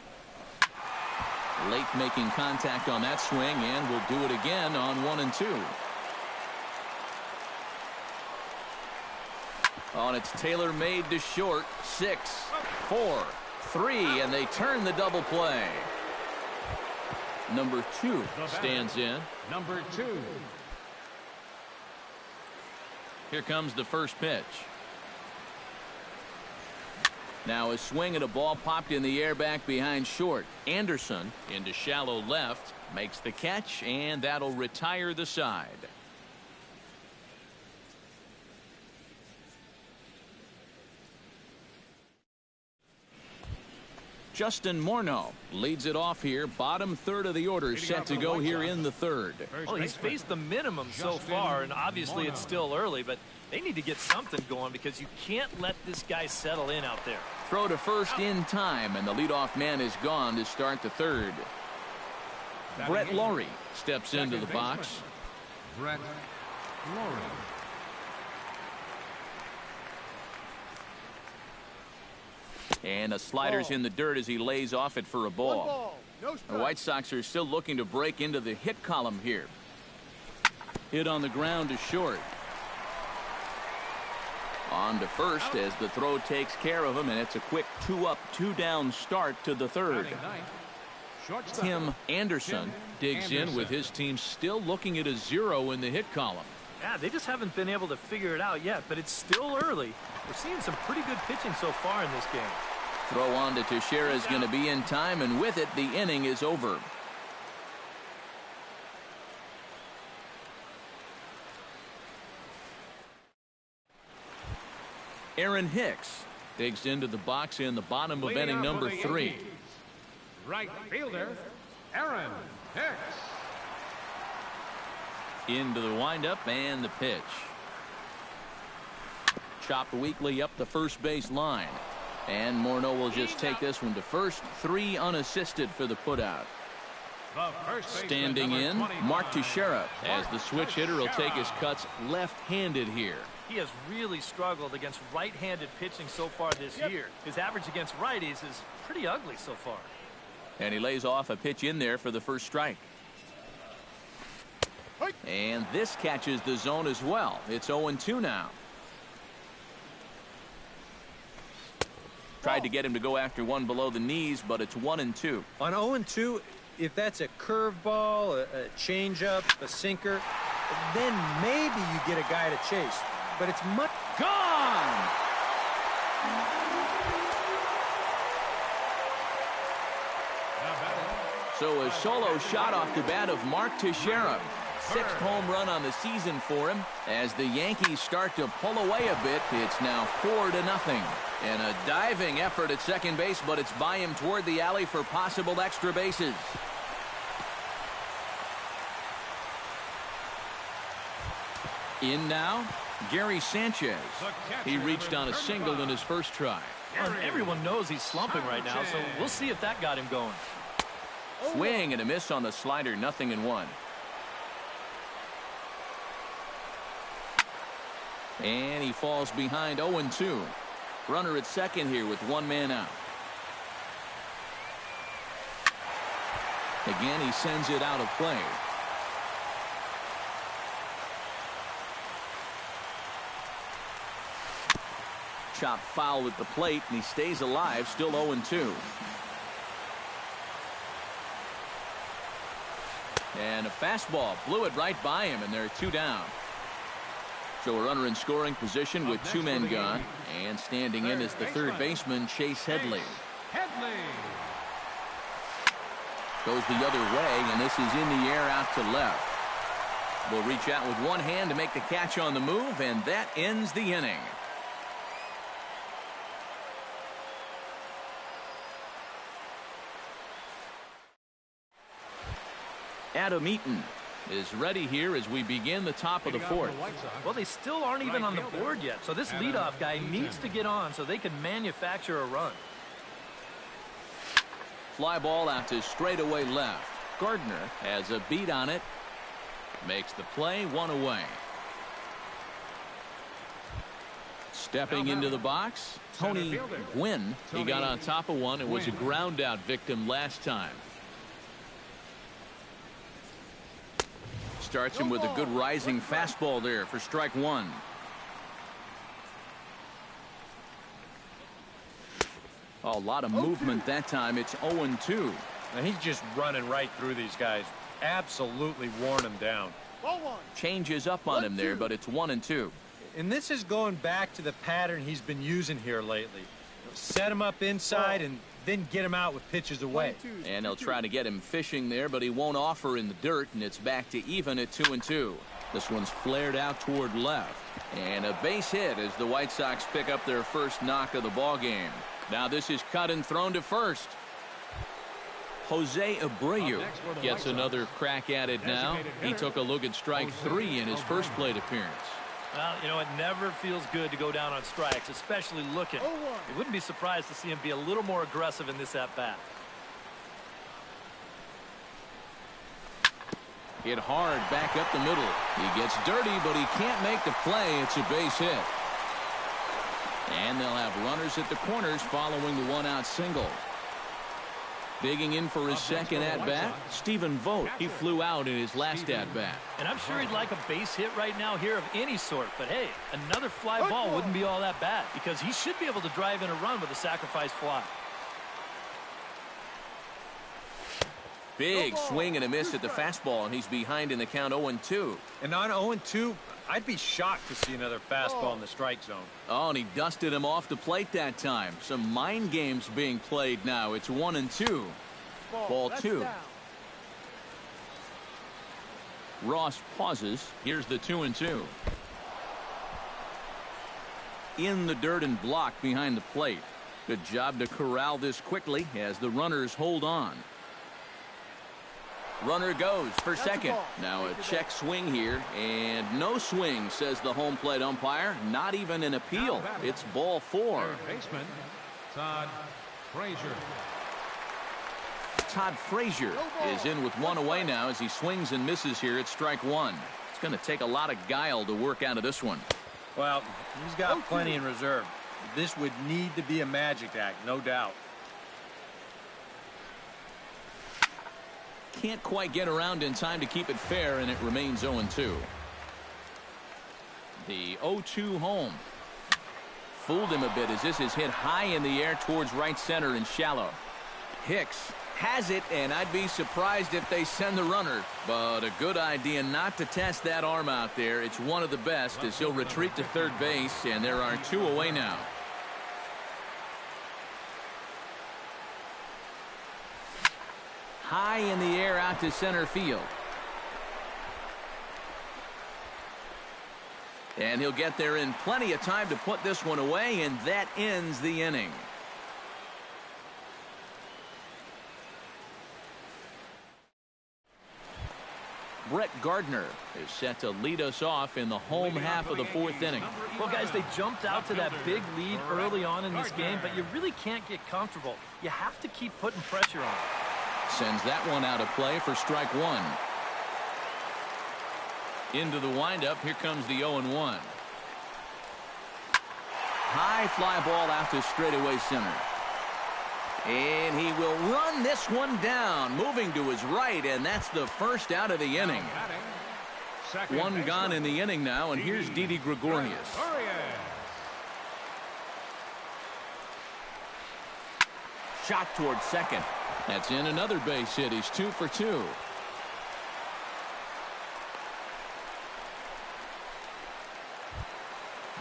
Late making contact on that swing, and will do it again on 1-2. On its tailor-made to short, 6, 4, 3, and they turn the double play. Number 2 stands in. Number 2. Here comes the first pitch. Now a swing and a ball popped in the air back behind short. Anderson into shallow left, makes the catch, and that'll retire the side. Justin Morneau leads it off here. Bottom third of the order set to go here in the third. Well, he's faced the minimum so far, and obviously it's still early, but they need to get something going because you can't let this guy settle in out there. Throw to first in time, and the leadoff man is gone to start the third. Brett Laurie steps into the box. Brett Laurie. And a slider's in the dirt as he lays off it for a 1 ball. ball. No strike. The White Sox are still looking to break into the hit column here. Hit on the ground to short. On to first as the throw takes care of him, and it's a quick 2-up, 2-down start to the third. Tim Anderson digs in with his team still looking at a 0 in the hit column. Yeah, they just haven't been able to figure it out yet, but it's still early. We're seeing some pretty good pitching so far in this game. Throw on to Teixeira is going to be in time, and with it, the inning is over. Aaron Hicks digs into the box in the bottom of inning number 3. Right fielder, Aaron Hicks. Into the windup and the pitch. Chopped weakly up the first base line. And Morneau will just take this one to first. 3 unassisted for the putout. Standing in, Mark Teixeira, as the switch hitter will take his cuts left-handed here. He has really struggled against right-handed pitching so far this year. His average against righties is pretty ugly so far. And he lays off a pitch in there for the first strike. And this catches the zone as well. It's 0-2 now. Tried to get him to go after one below the knees, but it's 1-2. On 0-2, if that's a curveball, a changeup, a sinker, then maybe you get a guy to chase. But it's much Gone! So a solo shot off the bat of Mark Teixeira. 6th home run on the season for him. As the Yankees start to pull away a bit, it's now 4-0. And a diving effort at second base, but it's by him toward the alley for possible extra bases. In now, Gary Sanchez. He reached on a single in his first try. Well, everyone knows he's slumping right now, so we'll see if that got him going. Swing and a miss on the slider, 0-1. And he falls behind 0-2. Runner at second here with 1 man out. Again, he sends it out of play. Chop foul at the plate, and he stays alive, still 0-2. And a fastball blew it right by him, and they're 2 down. So a runner in scoring position with 2 men gone, and standing in is the third baseman, Chase Headley. Goes the other way, and this is in the air out to left. Will reach out with one hand to make the catch on the move, and that ends the inning. Adam Eaton is ready here as we begin the top of the fourth. Well, they still aren't even on the board yet, so this leadoff guy needs to get on so they can manufacture a run. Fly ball out to straightaway left. Gardner has a beat on it. Makes the play, 1 away. Stepping into the box, Tony Gwynn. He got on top of one and was a ground out victim last time. Starts him with a good rising fastball there for strike one. A lot of movement that time. It's 0-2. And he's just running right through these guys. Absolutely worn them down. Changes up on him there, but it's 1-2. And this is going back to the pattern he's been using here lately. Set him up inside and then get him out with pitches away. And they'll try to get him fishing there, but he won't offer in the dirt, and it's back to even at 2-2. This one's flared out toward left. And a base hit as the White Sox pick up their first knock of the ball game. Now this is cut and thrown to first. Jose Abreu gets another crack at it now. He took a look at strike 3 in his first plate appearance. Well, you know, it never feels good to go down on strikes, especially looking. You wouldn't be surprised to see him be a little more aggressive in this at-bat. Hit hard back up the middle. He gets dirty, but he can't make the play. It's a base hit. And they'll have runners at the corners following the one-out single. Digging in for his second at-bat, Stephen Vogt. He flew out in his last at-bat. And I'm sure he'd like a base hit right now here of any sort. But, hey, another fly ball wouldn't be all that bad because he should be able to drive in a run with a sacrifice fly. Big swing and a miss at the fastball, and he's behind in the count 0-2. And on 0-2, I'd be shocked to see another fastball in the strike zone. Oh, and he dusted him off the plate that time. Some mind games being played now. It's 1-2. Ball 2. Ross pauses. Here's the 2-2. In the dirt and blocked behind the plate. Good job to corral this quickly as the runners hold on. Runner goes for second. Now a check swing here, and no swing, says the home plate umpire. Not even an appeal. It's ball 4. Baseman Todd Frazier. Todd Frazier is in with 1 away now as he swings and misses here at strike 1. It's going to take a lot of guile to work out of this one. Well, he's got plenty in reserve. This would need to be a magic act, no doubt. Can't quite get around in time to keep it fair, and it remains 0-2. The 0-2 home. Fooled him a bit as this is hit high in the air towards right center and shallow. Hicks has it, and I'd be surprised if they send the runner. But a good idea not to test that arm out there. It's one of the best as he'll retreat to third base, and there are 2 away now. High in the air out to center field. And he'll get there in plenty of time to put this one away, and that ends the inning. Brett Gardner is set to lead us off in the home half of the 4th inning. Well, guys, they jumped out to that big lead early on in this game, but you really can't get comfortable. You have to keep putting pressure on. Sends that one out of play for strike 1. Into the windup. Here comes the 0-1. High fly ball out to straightaway center. And he will run this one down, moving to his right, and that's the first out of the inning. One gone in the inning now, and here's Didi Gregorius. Shot towards second. That's in another base hit. He's 2 for 2.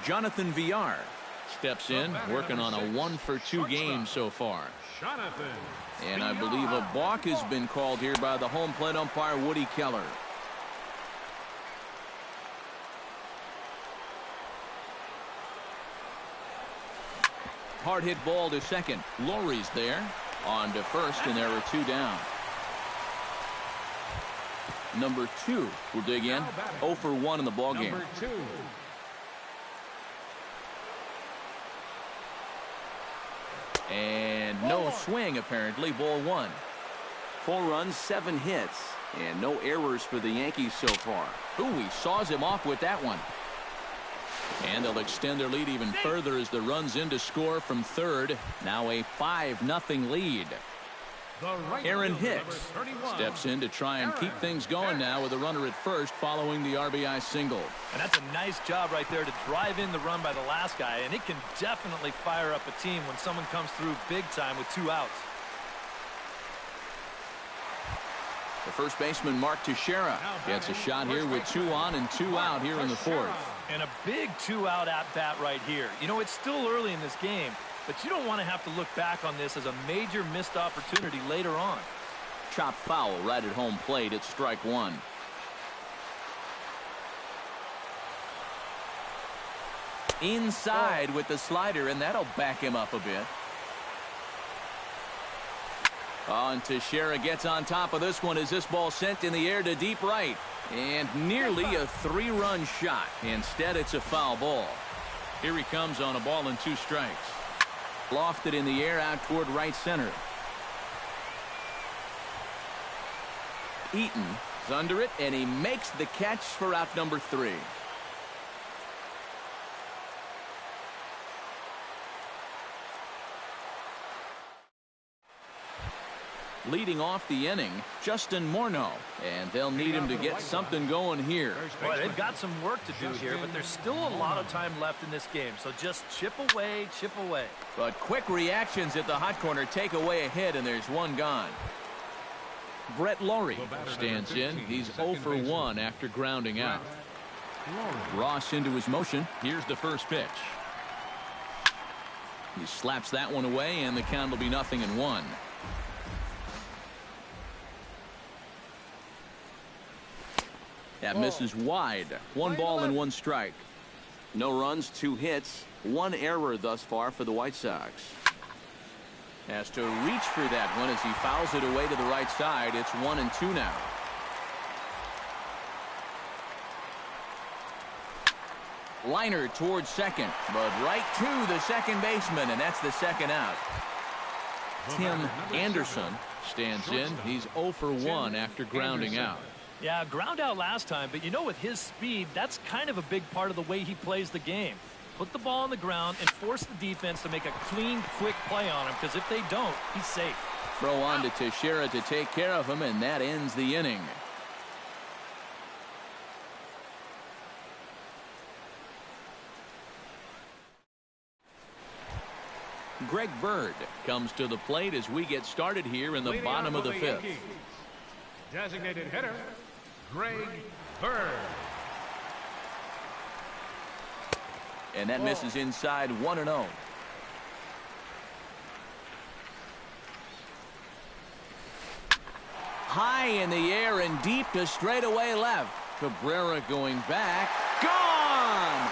Jonathan Villar steps in, working on a 1 for 2 game so far. And I believe a balk has been called here by the home plate umpire, Woody Keller. Hard hit ball to second. Lowry's there. On to first, and there are 2 down. Number 2 will dig in. 0 for 1 in the ballgame. Number 2. And no swing, apparently. Ball 1. 4 runs, 7 hits, and no errors for the Yankees so far. Ooh, he saws him off with that one. And they'll extend their lead even further as the runs in to score from third. Now a 5-0 lead. Aaron Hicks steps in to try and keep things going now with a runner at first following the RBI single. And that's a nice job right there to drive in the run by the last guy, and it can definitely fire up a team when someone comes through big time with 2 outs. The first baseman, Mark Teixeira, gets a shot here with 2 on and 2 out here in the 4th. And a big 2-out at-bat right here. You know, it's still early in this game, but you don't want to have to look back on this as a major missed opportunity later on. Chop foul right at home plate. It's strike 1. Inside with the slider, and that'll back him up a bit. Oh, and Teixeira gets on top of this one as this ball sent in the air to deep right. And nearly a 3-run shot. Instead, it's a foul ball. Here he comes on a ball and 2 strikes. Lofted in the air out toward right center. Eaton is under it, and he makes the catch for out number 3. Leading off the inning, Justin Morneau, and they'll need him to get something going here. Boy, they've got some work to do here, but there's still a lot of time left in this game, so just chip away, chip away. But quick reactions at the hot corner take away a hit, and there's 1 gone. Brett Laurie stands in. He's 0 for 1 after grounding out. Ross into his motion. Here's the first pitch. He slaps that one away, and the count will be 0-1. That misses wide. 1 ball and 1 strike. No runs, 2 hits, 1 error thus far for the White Sox. Has to reach for that one as he fouls it away to the right side. It's 1-2 now. Liner towards second, but right to the second baseman, and that's the 2nd out. Tim Anderson stands in. He's 0 for 1 after grounding out. Yeah, ground out last time, but you know, with his speed, that's kind of a big part of the way he plays the game. Put the ball on the ground and force the defense to make a clean, quick play on him, because if they don't, he's safe. Throw on to Teixeira to take care of him, and that ends the inning. Greg Bird comes to the plate as we get started here in the bottom of the 5th. Designated hitter, Greg Bird. And that misses inside 1-0. High in the air and deep to straightaway left. Cabrera going back. Gone!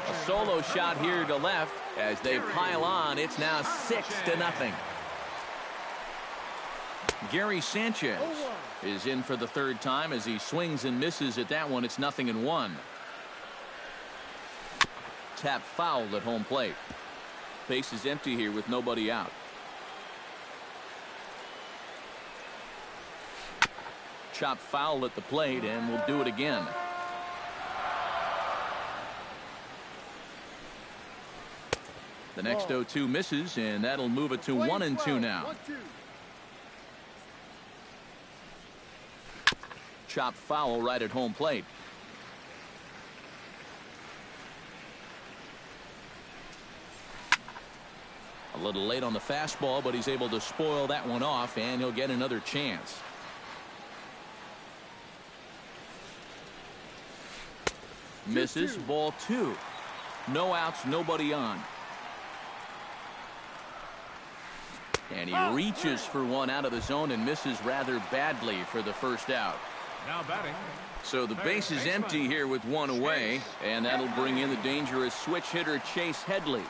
A solo shot here to left as they pile on. It's now 6-0. Gary Sanchez is in for the 3rd time as he swings and misses at that one. It's 0-1. Tap foul at home plate. Base is empty here with nobody out. Chop foul at the plate, and we'll do it again. The next 0-2 misses, and that'll move it to 1-2 now. Chop foul right at home plate. A little late on the fastball, but he's able to spoil that one off, and he'll get another chance. Misses. Ball 2. No outs, nobody on. And he reaches for one out of the zone and misses rather badly for the 1st out. Now batting. So the base is empty here with 1 away, and that'll bring in the dangerous switch hitter Chase Headley.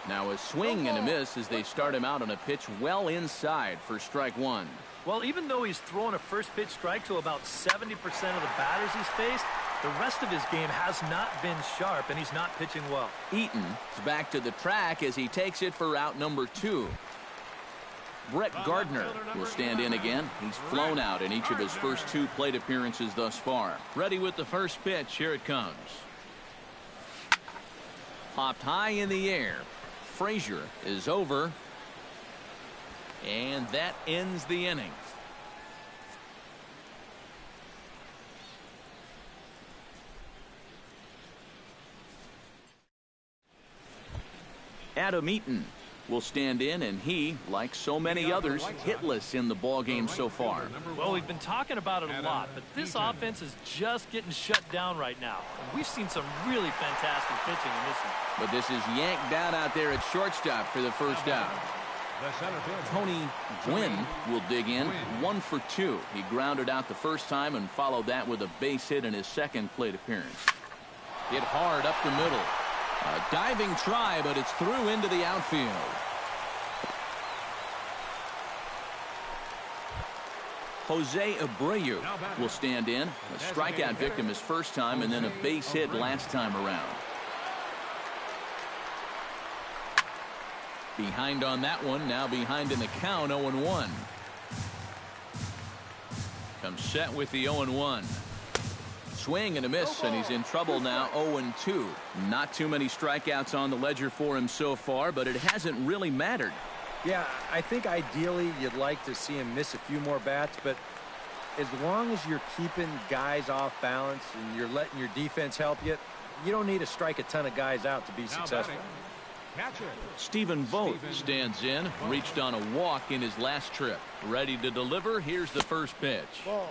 Now a swing and a miss as they start him out on a pitch well inside for strike one. Well, even though he's thrown a first pitch strike to about 70% of the batters he's faced, the rest of his game has not been sharp, and he's not pitching well. Eaton is back to the track as he takes it for out number 2. Brett Gardner will stand in again. He's flown out in each of his first 2 plate appearances thus far. Ready with the first pitch. Here it comes. Popped high in the air. Frazier is over. And that ends the inning. Adam Eaton will stand in, and he, like so many others, hitless in the ballgame so far. Well, we've been talking about it a lot, but this offense is just getting shut down right now. And we've seen some really fantastic pitching in this one. But this is yanked down out there at shortstop for the first out. Tony Gwynn will dig in. 1 for 2. He grounded out the first time and followed that with a base hit in his second plate appearance. Hit hard up the middle. A diving try, but it's through into the outfield. Jose Abreu will stand in. A strikeout victim his first time, and then a base hit last time around. Behind on that one, now behind in the count, 0-1. Comes set with the 0-1. Swing and a miss, and he's in trouble now. 0-2. Not too many strikeouts on the ledger for him so far, but it hasn't really mattered. Yeah, I think ideally you'd like to see him miss a few more bats, but as long as you're keeping guys off balance and you're letting your defense help you, you don't need to strike a ton of guys out to be successful. Stephen Vogt stands in, reached on a walk in his last trip. Ready to deliver. Here's the first pitch.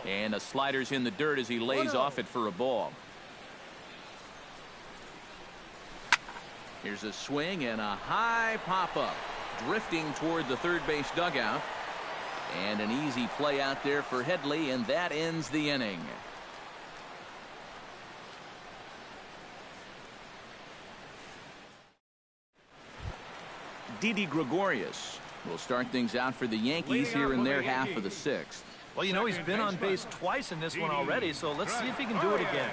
And a slider's in the dirt as he lays off it for a ball. Here's a swing and a high pop-up. Drifting toward the third base dugout. And an easy play out there for Headley, and that ends the inning. Didi Gregorius will start things out for the Yankees here in their half of the 6th. Well, you know, he's been on base twice in this one already, so let's see if he can do it again.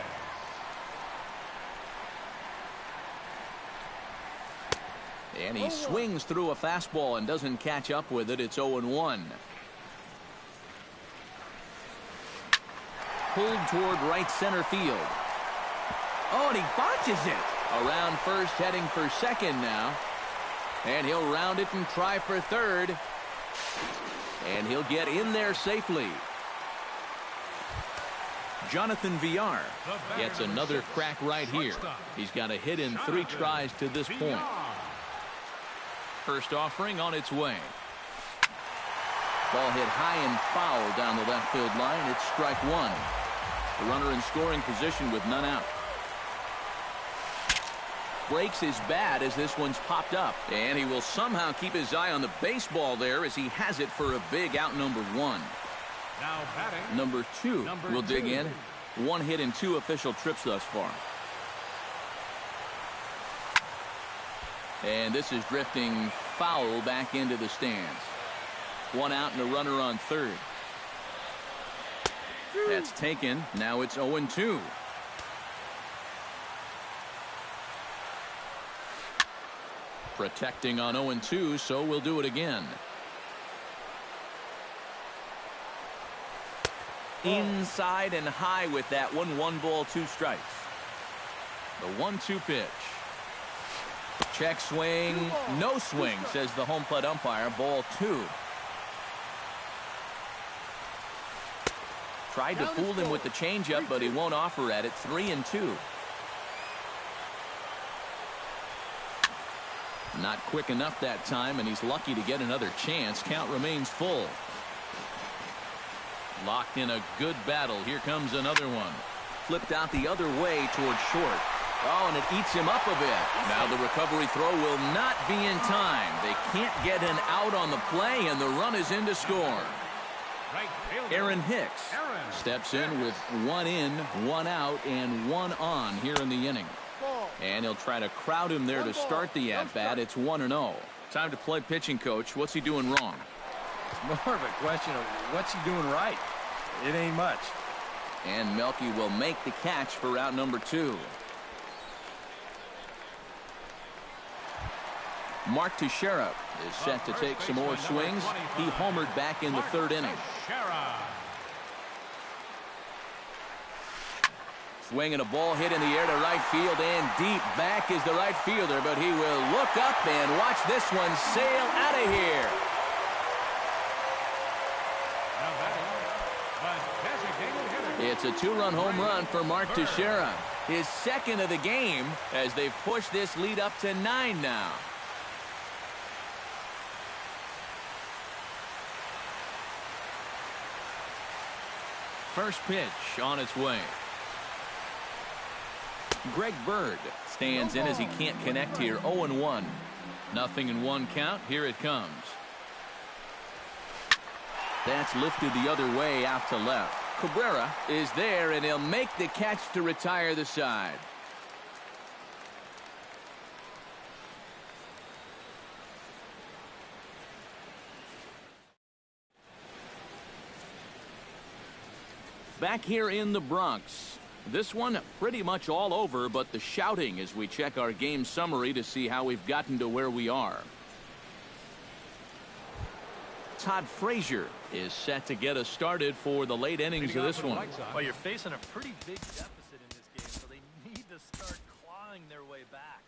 And he swings through a fastball and doesn't catch up with it. It's 0-1. Pulled toward right center field. Oh, and he botches it. Around first, heading for second now. And he'll round it and try for third. And he'll get in there safely. Jonathan Villar gets another crack right here. He's got a hit in 3 tries to this point. First offering on its way. Ball hit high and foul down the left field line. It's strike 1. The runner in scoring position with none out. Breaks his bat as this one's popped up, and he will somehow keep his eye on the baseball there as he has it for a big out number 1. Now batting, number 2 will dig in. 1 hit in 2 official trips thus far. And this is drifting foul back into the stands. 1 out and a runner on third. That's taken. Now it's 0-2. Protecting on 0-2, so we'll do it again. Inside and high with that one. 1 ball, 2 strikes. The 1-2 pitch. Check swing. No swing, says the home plate umpire. Ball 2. Tried to fool him with the changeup, but he won't offer at it. 3-2. Not quick enough that time, and he's lucky to get another chance. Count remains full. Locked in a good battle. Here comes another one. Flipped out the other way toward short. Oh, and it eats him up a bit. Now the recovery throw will not be in time. They can't get an out on the play, and the run is in to score. Aaron Hicks steps in with 1 in, 1 out, and 1 on here in the inning. And he'll try to crowd him there to start the at-bat. It's 1-0. Time to play pitching, coach. What's he doing wrong? It's more of a question of what's he doing right. It ain't much. And Melky will make the catch for out number 2. Mark Teixeira is set to take some more swings. He homered back in the 3rd inning. Swing and a ball hit in the air to right field, and deep back is the right fielder, but he will look up and watch this one sail out of here. It's a 2-run home run for Mark Teixeira, his 2nd of the game, as they've pushed this lead up to 9 now. First pitch on its way. Greg Bird stands in as he can't connect here. 0-1. Nothing in 1 count. Here it comes. That's lifted the other way out to left. Cabrera is there, and he'll make the catch to retire the side. Back here in the Bronx. This one pretty much all over, but the shouting as we check our game summary to see how we've gotten to where we are. Todd Frazier is set to get us started for the late innings of this one. Well, you're facing a pretty big deficit in this game, so they need to start clawing their way back.